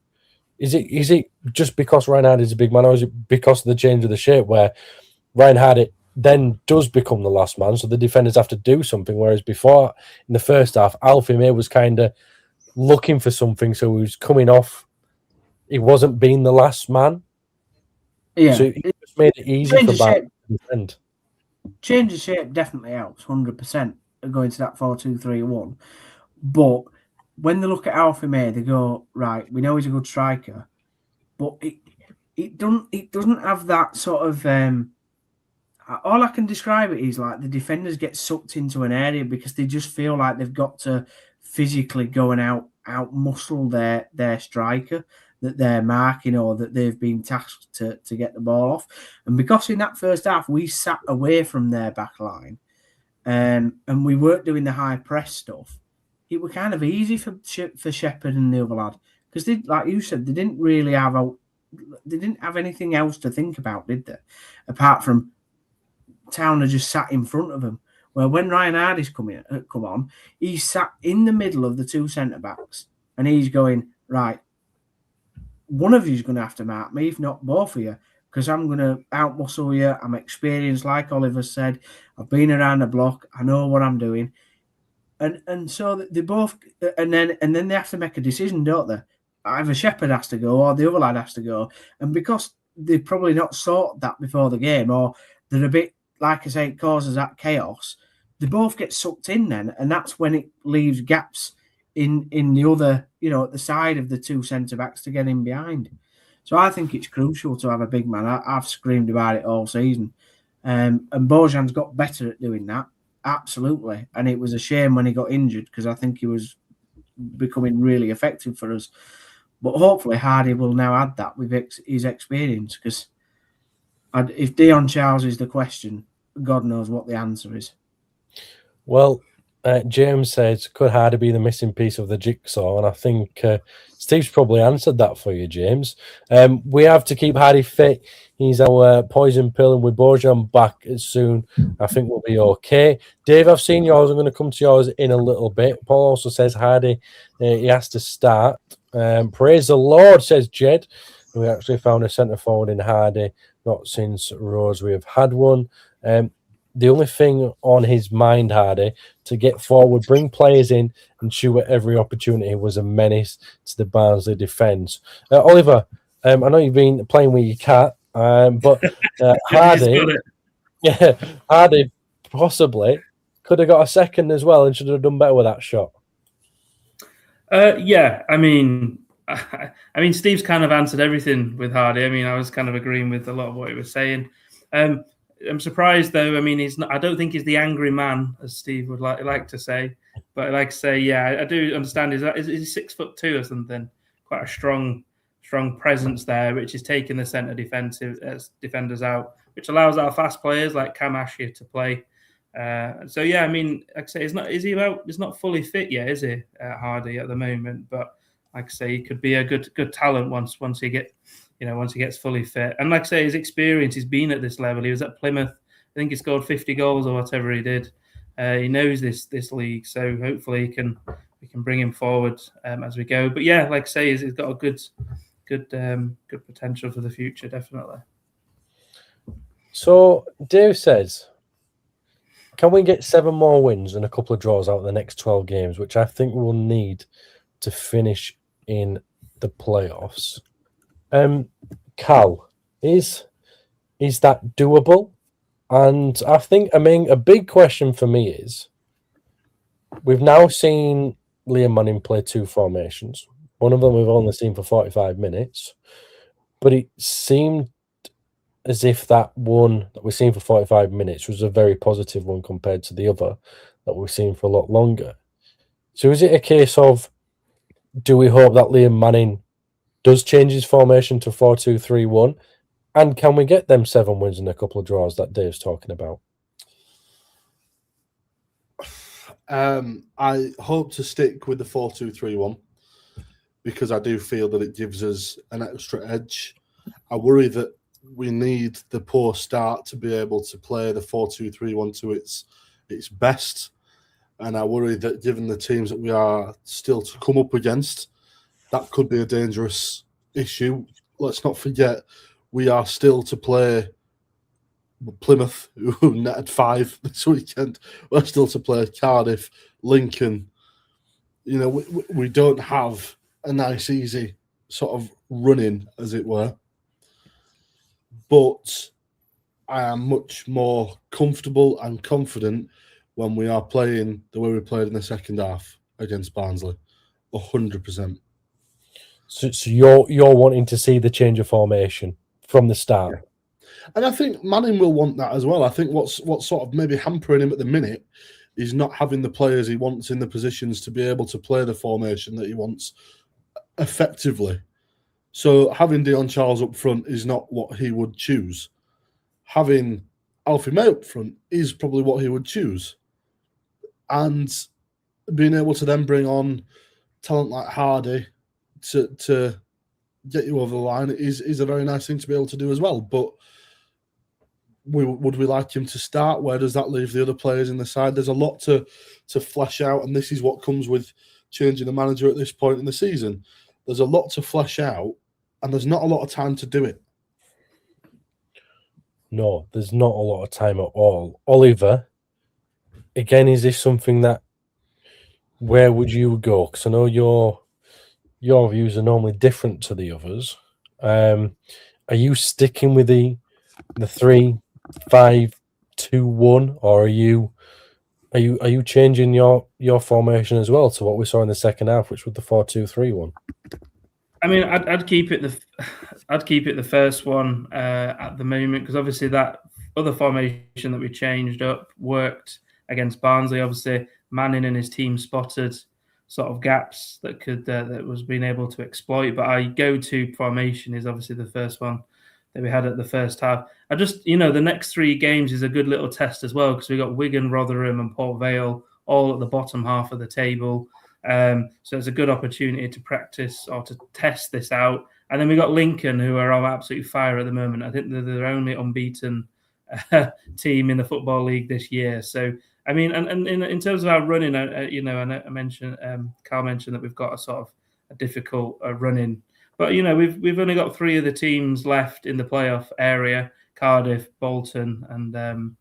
Is it just because Ryan Hardy is a big man, or is it because of the change of the shape where Ryan Hardy then does become the last man, so the defenders have to do something, whereas before, in the first half, Alfie May was kind of looking for something, so he was coming off. He wasn't being the last man. Yeah. So it just made it easy for Barnsley to defend. Change of shape definitely helps, 100%, going to that 4-2-3-1. But when they look at Alfie May, they go, right, we know he's a good striker, but it doesn't have that sort of all I can describe it is like the defenders get sucked into an area because they just feel like they've got to physically go and out muscle their striker that they're marking or that they've been tasked to get the ball off. And because in that first half we sat away from their back line and we weren't doing the high press stuff, it was kind of easy for Shepherd and the other lad because they, like you said, they didn't have anything else to think about, did they? Apart from Towner just sat in front of them. Well, when Ryan Hardy's come on, he sat in the middle of the two centre backs, and he's going, right, one of you's going to have to mark me, if not both of you, because I'm going to outmuscle you. I'm experienced, like Oliver said. I've been around the block. I know what I'm doing, and so they both, and then they have to make a decision, don't they? Either Shepherd has to go or the other lad has to go, and because they've probably not thought that before the game, or they're a bit, like I say, it causes that chaos. They both get sucked in then, and that's when it leaves gaps in the other, at the side of the two centre backs to get in behind. So I think it's crucial to have a big man. I've screamed about it all season, and Bojan's got better at doing that, absolutely. And it was a shame when he got injured because I think he was becoming really effective for us. But hopefully Hardy will now add that with his experience because if Dion Charles is the question, God knows what the answer is. Well, James says, could Hardy be the missing piece of the jigsaw? And I think Steve's probably answered that for you, James. We have to keep Hardy fit. He's our poison pill, and with Bojan back soon, I think we'll be okay. Dave, I've seen yours. I'm going to come to yours in a little bit. Paul also says Hardy, he has to start. Praise the Lord, says Jed. We actually found a centre forward in Hardy not since Rose we have had one. The only thing on his mind, Hardy, to get forward, bring players in and shoot at every opportunity was a menace to the Barnsley defence. Oliver, I know you've been playing with your cat, but Hardy, yeah, Hardy possibly could have got a second as well and should have done better with that shot. Yeah, I mean, Steve's kind of answered everything with Hardy. I mean, I was kind of agreeing with a lot of what he was saying. I'm surprised though. I mean, he's not. I don't think he's the angry man, as Steve would like to say. But I like to say, yeah, I do understand. Is he 6'2" or something? Quite a strong presence there, which is taking the centre defenders out, which allows our fast players like Cam Ashia to play. So yeah, I mean, like I say, he's not fully fit yet, is he, Hardy at the moment? But like I say, he could be a good talent once he gets fully fit. And like I say, his experience, he's been at this level. He was at Plymouth. I think he scored 50 goals or whatever he did. He knows this league, so hopefully we can bring him forward as we go. But yeah, like I say, he's got a good potential for the future, definitely. So Dave says, can we get 7 more wins and a couple of draws out of the next 12 games, which I think we'll need to finish in the playoffs? Cal, is that doable? And I think, a big question for me is, we've now seen Liam Manning play 2 formations. One of them we've only seen for 45 minutes, but it seemed as if that one that we've seen for 45 minutes was a very positive one compared to the other that we've seen for a lot longer. So is it a case of, do we hope that Liam Manning does change his formation to 4-2-3-1? And can we get them 7 wins and a couple of draws that Dave's talking about? I hope to stick with the 4-2-3-1 because I do feel that it gives us an extra edge. I worry that we need the poor start to be able to play the 4-2-3-1 to its best. And I worry that given the teams that we are still to come up against, that could be a dangerous issue. Let's not forget, we are still to play Plymouth, who netted 5 this weekend. We're still to play Cardiff, Lincoln. You know, we don't have a nice, easy sort of run-in, as it were. But I am much more comfortable and confident when we are playing the way we played in the second half against Barnsley. 100%. So you're wanting to see the change of formation from the start. Yeah. And I think Manning will want that as well. I think what's sort of maybe hampering him at the minute is not having the players he wants in the positions to be able to play the formation that he wants effectively. So having Dion Charles up front is not what he would choose. Having Alfie May up front is probably what he would choose. And being able to then bring on talent like Hardy to get you over the line is a very nice thing to be able to do as well. But would we like him to start? Where does that leave the other players in the side? There's a lot to flesh out, and this is what comes with changing the manager at this point in the season. There's a lot to flesh out, and there's not a lot of time to do it. No, there's not a lot of time at all. Oliver, again, is this something that, where would you go? Because I know your views are normally different to the others. Are you sticking with the 3-5-2-1, or are you changing your formation as well to what we saw in the second half, which was the 4-2-3-1? I mean, I'd keep it the first one at the moment, because obviously that other formation that we changed up worked against Barnsley. Obviously, Manning and his team spotted sort of gaps that was being able to exploit. But our go-to formation is obviously the first one that we had at the first half. I just, the next 3 games is a good little test as well, because we got Wigan, Rotherham, and Port Vale all at the bottom half of the table. So it's a good opportunity to practice or to test this out. And then we got Lincoln, who are on absolute fire at the moment. I think they're their only unbeaten team in the Football League this year. So, I mean, and in terms of our running, and I mentioned, Carl mentioned that we've got a sort of a difficult running. But we've only got 3 of the teams left in the playoff area: Cardiff, Bolton, and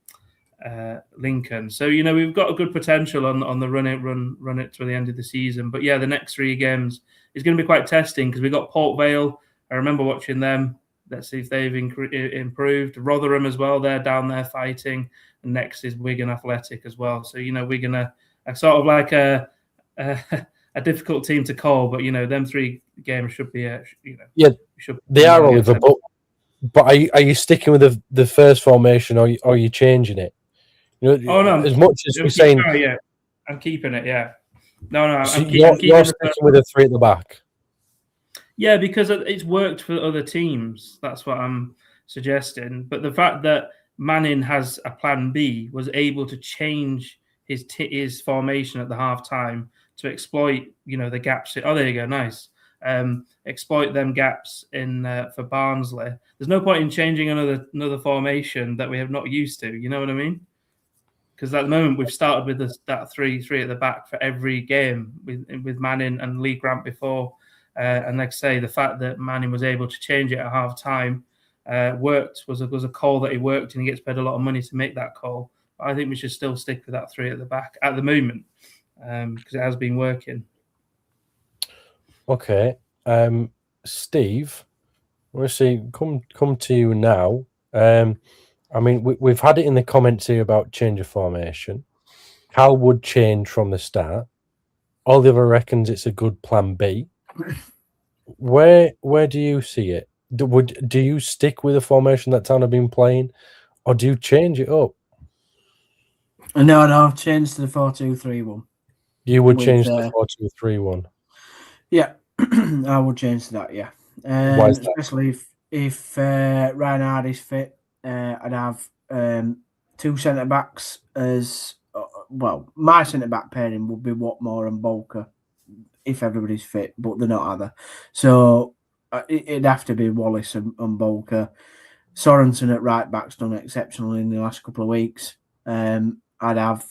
Lincoln. So we've got a good potential on the run it to the end of the season. But yeah, the next 3 games is going to be quite testing because we've got Port Vale. I remember watching them. Let's see if they've improved. Rotherham as well. They're down there fighting. And next is Wigan Athletic as well. So Wigan are sort of like a difficult team to call, but them 3 games should be they are, Oliver. But are you sticking with the first formation, or are you changing it? No. As much as we're saying, yeah, I'm keeping it. Yeah, no, so you're sticking with the 3 at the back. Yeah, because it's worked for other teams. That's what I'm suggesting. But the fact that Manning has a plan B, was able to change his formation at the half time to exploit the gaps. Oh, there you go, nice. Exploit them gaps in for Barnsley. There's no point in changing another formation that we have not used to. You know what I mean? Because at the moment we've started with that 3 at the back for every game with Manning and Lee Grant before. And like I say, the fact that Manning was able to change it at half time was a call that he worked, and he gets paid a lot of money to make that call. But I think we should still stick with that 3 at the back at the moment because it has been working. Okay, Steve, let's see. Come to you now. I mean, we've had it in the comments here about change of formation. Cal would change from the start. Oliver reckons it's a good plan B. Where do you see it? Do you stick with the formation that Town have been playing, or do you change it up? No, change to the 4-2-3-1. You would change to the 4-2-3-1. Yeah, I would change to that. Yeah, Why is that? especially if Reinhard is fit. I'd have 2 centre backs as well. My centre back pairing would be Watmore and Bolker if everybody's fit, but they're not either. So it'd have to be Wallace and Bolker. Sorensen at right back's done exceptionally in the last couple of weeks. I'd have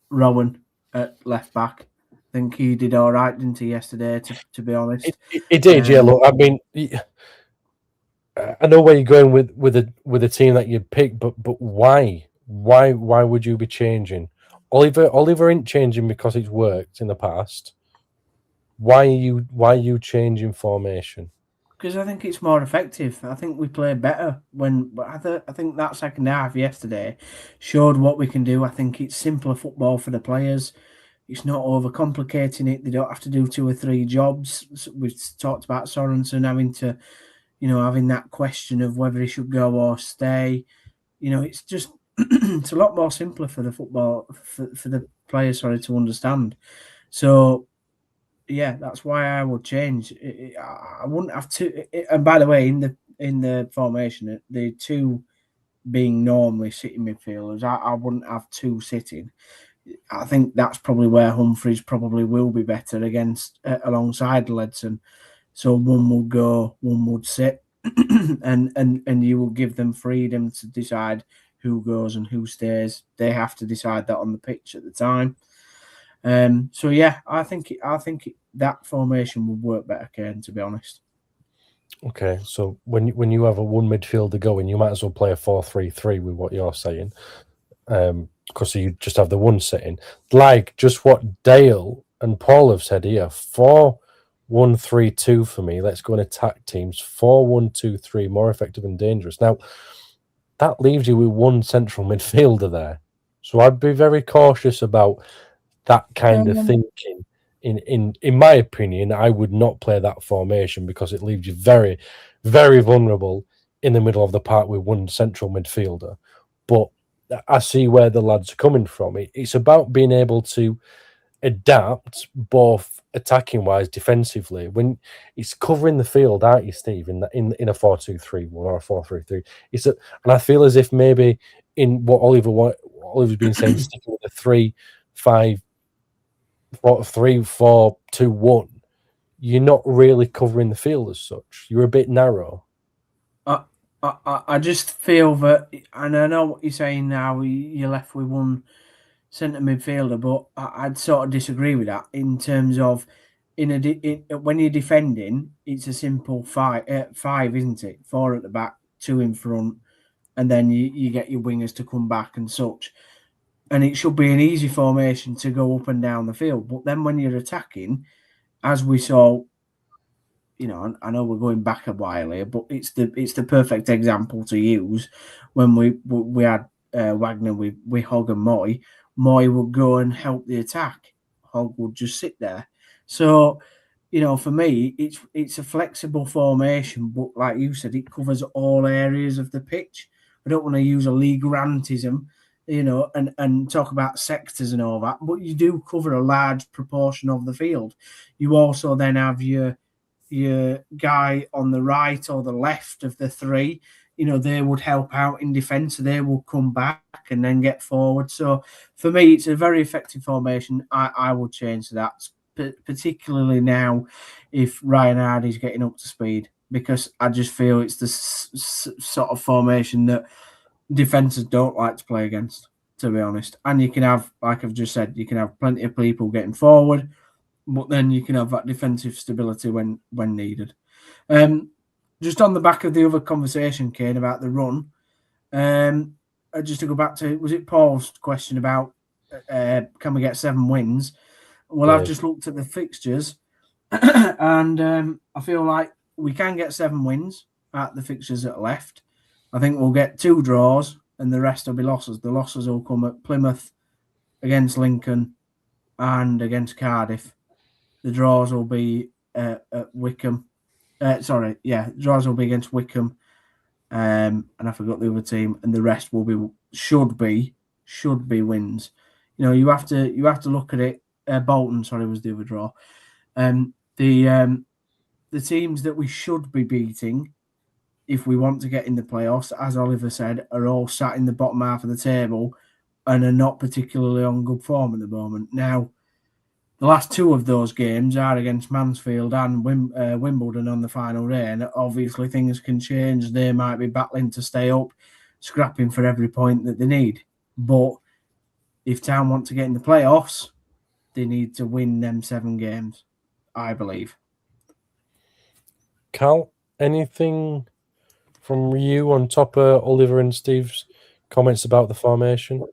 Rowan at left back. I think he did all right, didn't he, yesterday? To be honest, he did. Yeah, look, I mean, I know where you're going with a team that you pick, but why? Why would you be changing? Oliver ain't changing because it's worked in the past. Why are you changing formation? Because I think it's more effective. I think we play better I think that second half yesterday showed what we can do. I think it's simpler football for the players. It's not overcomplicating it. They don't have to do 2 or 3 jobs. We've talked about Sorensen having to, having that question of whether he should go or stay. It's just it's a lot more simpler for the football for the players, to understand. So yeah, that's why I would change. I wouldn't have 2. And by the way, in the formation, the 2 being normally sitting midfielders, I wouldn't have 2 sitting. I think that's probably where Humphreys probably will be better against alongside Ledson. So one would go, one would sit, and you will give them freedom to decide who goes and who stays. They have to decide that on the pitch at the time. So yeah, I think that formation would work better, Kane, to be honest. Okay, so when you have a 1 midfielder going, you might as well play a 4-3-3 with what you're saying, because you just have the 1 sitting. Like just what Dale and Paul have said here, 4-1-3-2 for me. Let's go and attack teams. 4-1-2-3, more effective and dangerous. Now that leaves you with 1 central midfielder there, so I'd be very cautious about that kind of thinking. In my opinion, I would not play that formation because it leaves you very, very vulnerable in the middle of the park with 1 central midfielder. But I see where the lads are coming from. It's about being able to adapt both attacking wise, defensively. When it's covering the field, aren't you, Steve? In a 4-2-3-1 or a 4-3-3. And I feel as if maybe in what Oliver's been saying, sticking with the 3-4-2-1, you're not really covering the field as such. You're a bit narrow. I just feel that, and I know what you're saying now, you're left with 1 centre midfielder, but I'd sort of disagree with that in terms of when you're defending, it's a simple five, isn't it? 4 at the back, 2 in front, and then you get your wingers to come back and such. And it should be an easy formation to go up and down the field. But then when you're attacking, as we saw, I know we're going back a while here, but it's the perfect example to use when we had Wagner with Hogg and Moy. Moy would go and help the attack. Hogg would just sit there. So, for me, it's a flexible formation, but like you said, it covers all areas of the pitch. I don't want to use a league rantism, and talk about sectors and all that, but you do cover a large proportion of the field. You also then have your guy on the right or the left of the 3. They would help out in defence. They will come back and then get forward. So for me, it's a very effective formation. I would change to that, particularly now if Ryan Hardy's getting up to speed, because I just feel it's the sort of formation that defenders don't like to play against, to be honest. And you can have, like I've just said, you can have plenty of people getting forward, but then you can have that defensive stability when needed. Just on the back of the other conversation, Kane, about the run, just to go back to, was it Paul's question about can we get 7 wins? Well, I've just looked at the fixtures and I feel like we can get 7 wins at the fixtures that are left. I think we'll get 2 draws and the rest will be losses. The losses will come at Plymouth, against Lincoln, and against Cardiff. The draws will be at Wycombe. Draws will be against Wycombe, and I forgot the other team, and the rest should be wins. You have to look at it. Bolton, was the other draw. The teams that we should be beating, if we want to get in the playoffs, as Oliver said, are all sat in the bottom half of the table and are not particularly on good form at the moment. Now, the last 2 of those games are against Mansfield and Wimbledon on the final day, and obviously things can change. They might be battling to stay up, scrapping for every point that they need. But if Town want to get in the playoffs, they need to win them 7 games, I believe. Cal, anything from you on top of Oliver and Steve's comments about the formation?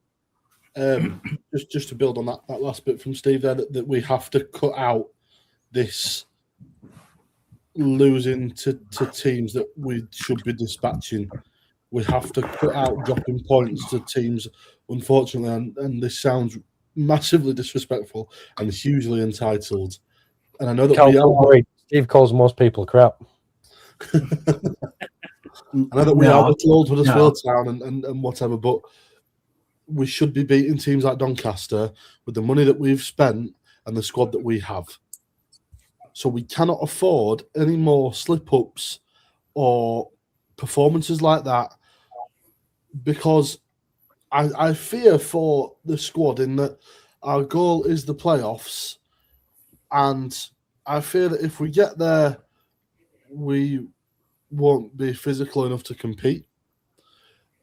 Just to build on that last bit from Steve there, that we have to cut out this losing to teams that we should be dispatching. We have to cut out dropping points to teams, unfortunately, and this sounds massively disrespectful and hugely entitled. And I know that Steve calls most people crap. I know that we are the old Huddersfield Town and whatever, but we should be beating teams like Doncaster with the money that we've spent and the squad that we have. So we cannot afford any more slip-ups or performances like that, because I fear for the squad in that our goal is the playoffs, and I fear that if we get there, we won't be physical enough to compete.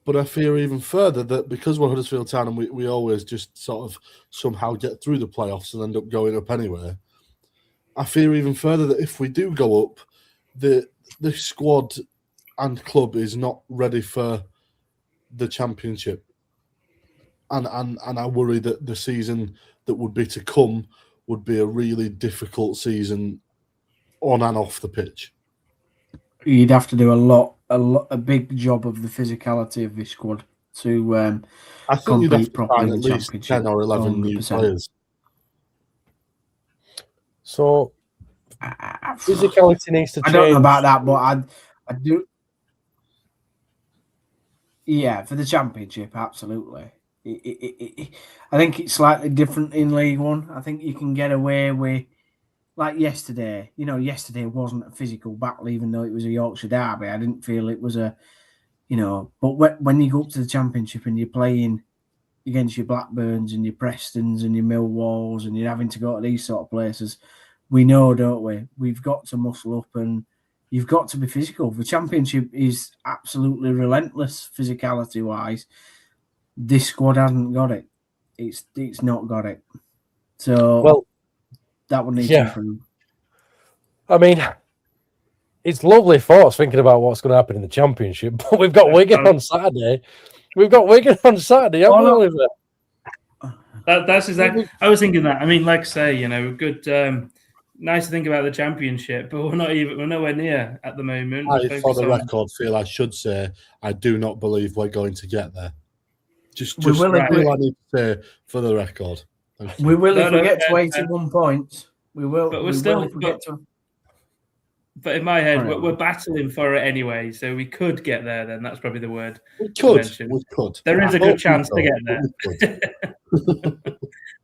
But I fear even further that because we're Huddersfield Town and we always just sort of somehow get through the playoffs and end up going up anyway, I fear even further that if we do go up, the squad and club is not ready for the Championship. And I worry that the season that would be to come would be a really difficult season on and off the pitch. You'd have to do a big job of the physicality of this squad to I think you'd have to properly find at least 10 or 11 new players. So physicality needs to change. I don't know about that, but I do. Yeah, for the Championship, absolutely. I think it's slightly different in League One. I think you can get away with, like yesterday. Yesterday wasn't a physical battle, even though it was a Yorkshire derby. I didn't feel it was a, but when you go up to the Championship and you're playing against your Blackburns and your Prestons and your Millwalls and you're having to go to these sort of places, we know, don't we? We've got to muscle up and you've got to be physical. The Championship is absolutely relentless physicality-wise. This squad hasn't got it. It's not got it. So that would need to improve. I mean, it's lovely thoughts thinking about what's going to happen in the Championship, but we've got Wigan on Saturday. Haven't we, Oliver? That's exactly. I was thinking that. I mean, like I say, good. Nice to think about the Championship, but we're nowhere near at the moment. For the record, feel I should say I do not believe we're going to get there. Just feel I need to say for the record. We will if we get to 81 points. We will. But we're still. But in my head, we're battling for it anyway, so we could get there. Then that's probably the word. We could. There is a good chance to get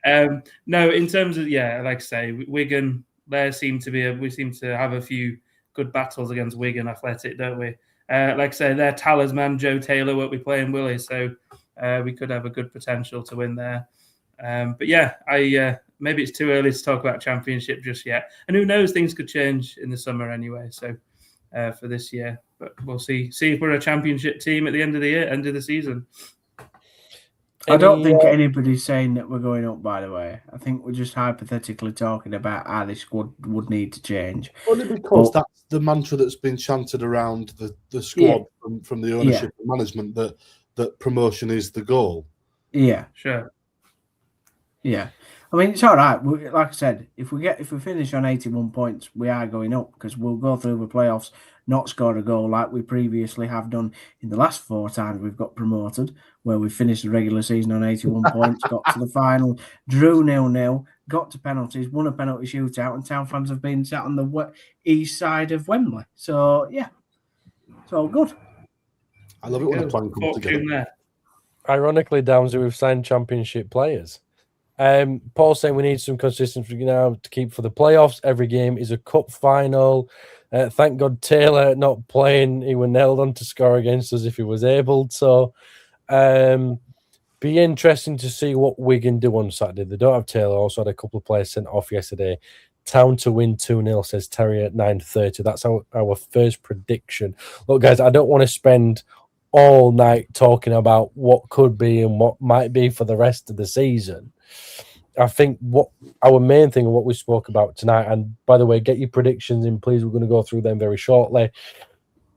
there. No, in terms of like I say, Wigan. We seem to have a few good battles against Wigan Athletic, don't we? Like I say, their talisman Joe Taylor won't be playing, will he? So we could have a good potential to win there. But maybe it's too early to talk about Championship just yet. And who knows, things could change in the summer anyway. So for this year, but we'll see if we're a Championship team at the end of the season. I don't think anybody's saying that we're going up, by the way. I think we're just hypothetically talking about how this squad would need to change. Only because that's the mantra that's been chanted around the squad from the ownership and management that promotion is the goal. Yeah. Sure. Yeah. I mean, it's all right. Like I said, if we finish on 81 points, we are going up because we'll go through the playoffs, not score a goal like we previously have done in the last 4 times we've got promoted, where we finished the regular season on 81 points, got to the final, drew 0-0, got to penalties, won a penalty shootout, and Town fans have been sat on the east side of Wembley. So, yeah, it's all good. I love it when the plan comes together. Ironically, Downsy, we've signed Championship players. Paul's saying we need some consistency now to keep for the playoffs. Every game is a cup final. Thank God Taylor not playing. He was nailed on to score against us if he was able. So be interesting to see what Wigan do on Saturday. They don't have Taylor. Also had a couple of players sent off yesterday. Town to win 2-0, says Terry at 9:30. That's our first prediction. Look, guys, I don't want to spend all night talking about what could be and what might be for the rest of the season. I think what our main thing and what we spoke about tonight, and by the way, get your predictions in, please. We're going to go through them very shortly.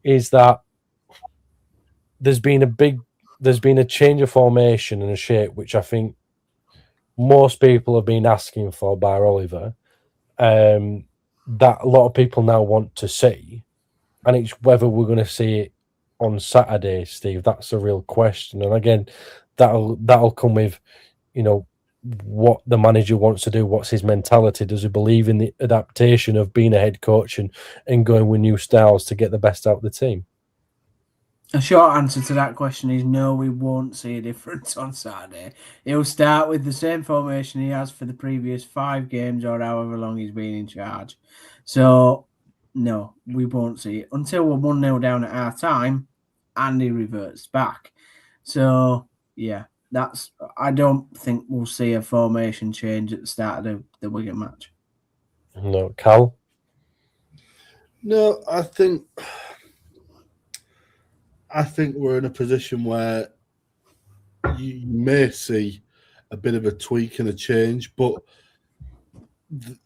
Is that there's been a change of formation and a shape, which I think most people have been asking for by Oliver. That a lot of people now want to see, and it's whether we're going to see it on Saturday, Steve. That's the real question. And again, that'll come with, what the manager wants to do, what's his mentality. Does he believe in the adaptation of being a head coach and going with new styles to get the best out of the team? A short answer to that question is no, we won't see a difference on Saturday. He'll start with the same formation he has for the previous 5 games or however long he's been in charge. So, no, we won't see it until we're 1-0 down at our time and he reverts back. So, yeah. I don't think we'll see a formation change at the start of the Wigan match. No, Cal? No, I think we're in a position where you may see a bit of a tweak and a change, but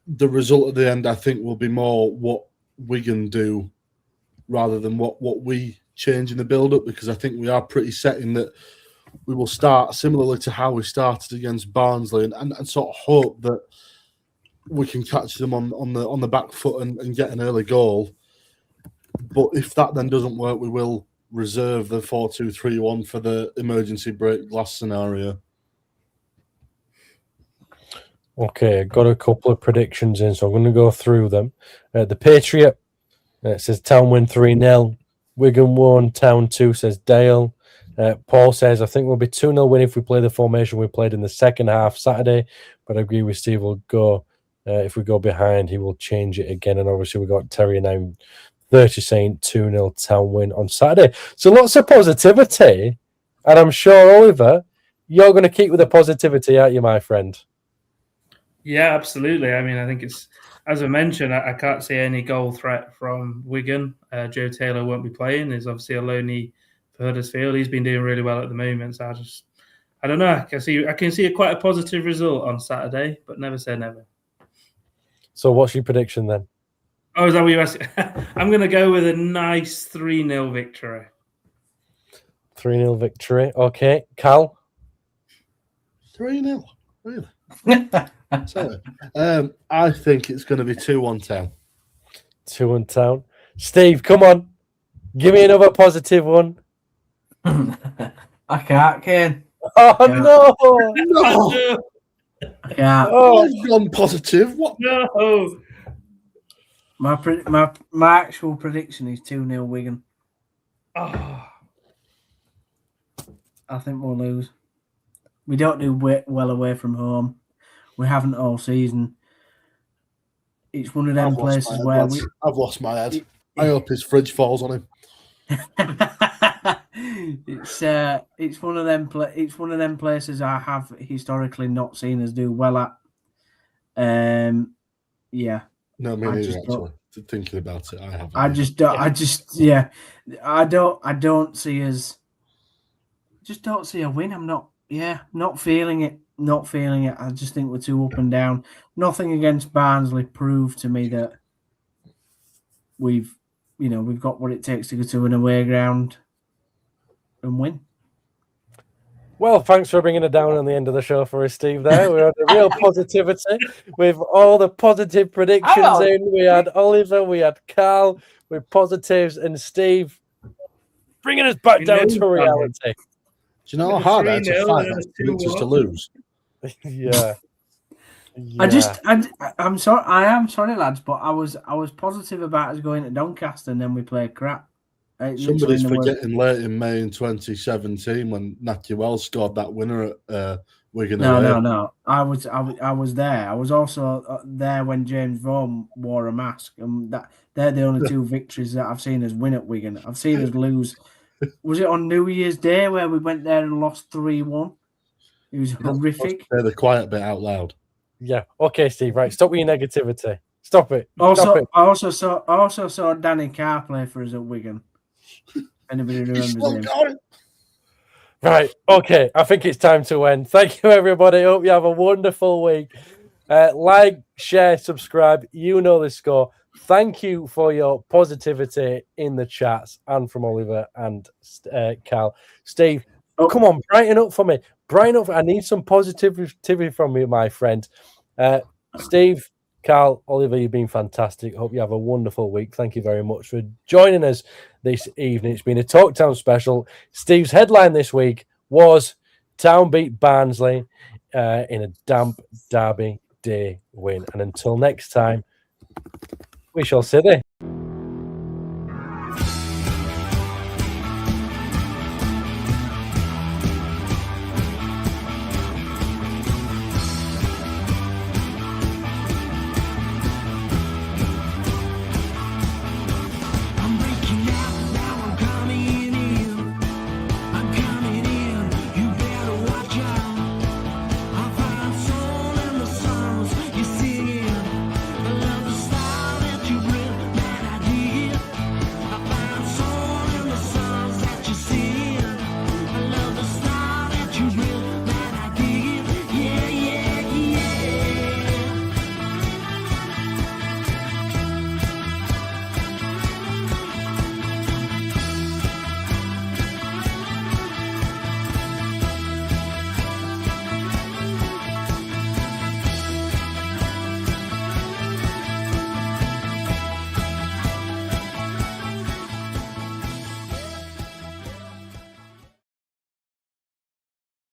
the result at the end, I think, will be more what Wigan do rather than what we change in the build-up, because I think we are pretty set in that we will start similarly to how we started against Barnsley and sort of hope that we can catch them on the back foot and get an early goal. But if that then doesn't work, we will reserve the 4-2-3-1 for the emergency break glass scenario. Okay, got a couple of predictions in, so I'm going to go through them. The Patriot, it says Town win 3-0. Wigan 1, Town 2, says Dale. Paul says, I think we'll be 2-0 win if we play the formation we played in the second half Saturday, but I agree with Steve. We'll go, if we go behind, he will change it again. And obviously, we got Terry 9:30 saying 2-0 Town win on Saturday. So lots of positivity. And I'm sure, Oliver, you're going to keep with the positivity, aren't you, my friend? Yeah, absolutely. I mean, I think it's, as I mentioned, I can't see any goal threat from Wigan. Joe Taylor won't be playing. There's obviously a loanee for Huddersfield. He's been doing really well at the moment. So I don't know. I can see quite a positive result on Saturday, but never say never. So what's your prediction then? Oh, is that what you asked? I'm going to go with a nice 3-0 victory. 3-0 victory. Okay. Cal? 3-0. Really? Sorry. I think it's going to be 2-1 Town. 2-1 Town. Steve, come on. Give me another positive one. I can't, Kane. Oh, Yeah. no. No, I can't. Oh, I've gone positive. What? No. My actual prediction is 2-0 Wigan. Oh. I think we'll lose. We don't do well away from home. We haven't all season. It's one of them places where I've lost my head. I hope his fridge falls on him. it's one of them. It's one of them places I have historically not seen us do well at. Yeah. No, me neither. Actually, thinking about it, I haven't. I don't see us. Just don't see a win. I'm not. Yeah, not feeling it. Not feeling it. I just think we're too up and down. Nothing against Barnsley proved to me that we've got what it takes to go to an away ground and win. well, thanks for bringing it down on the end of the show for us, Steve. There, we had a real positivity with all the positive predictions in. We had Oliver, we had Carl with positives, and Steve bringing us back down to reality. Do you know how hard I had to fight just to lose? Yeah. I'm sorry. I am sorry, lads, but I was positive about us going to Doncaster, and then we played crap. Somebody's forgetting late in May in 2017 when Natty Wells scored that winner at Wigan. No. I was there. I was also there when James Vaughan wore a mask, and they're the only two victories that I've seen us win at Wigan. I've seen us lose. Was it on New Year's Day where we went there and lost 3-1? It was horrific. Say the quiet bit out loud. Yeah. Okay, Steve. Right. Stop with your negativity. Stop it. I also saw Danny Carr play for us at Wigan. Anybody remembers him? Right. Okay. I think it's time to end. Thank you, everybody. Hope you have a wonderful week. Like, share, subscribe. You know the score. Thank you for your positivity in the chats and from Oliver and Cal. Steve, come on, brighten up for me. Brighten up. I need some positivity from you, my friend. Steve, Carl, Oliver, you've been fantastic. Hope you have a wonderful week. Thank you very much for joining us this evening. It's been a Talk Town special. Steve's headline this week was Town beat Barnsley in a damp Derby Day win. And until next time, we shall see thee.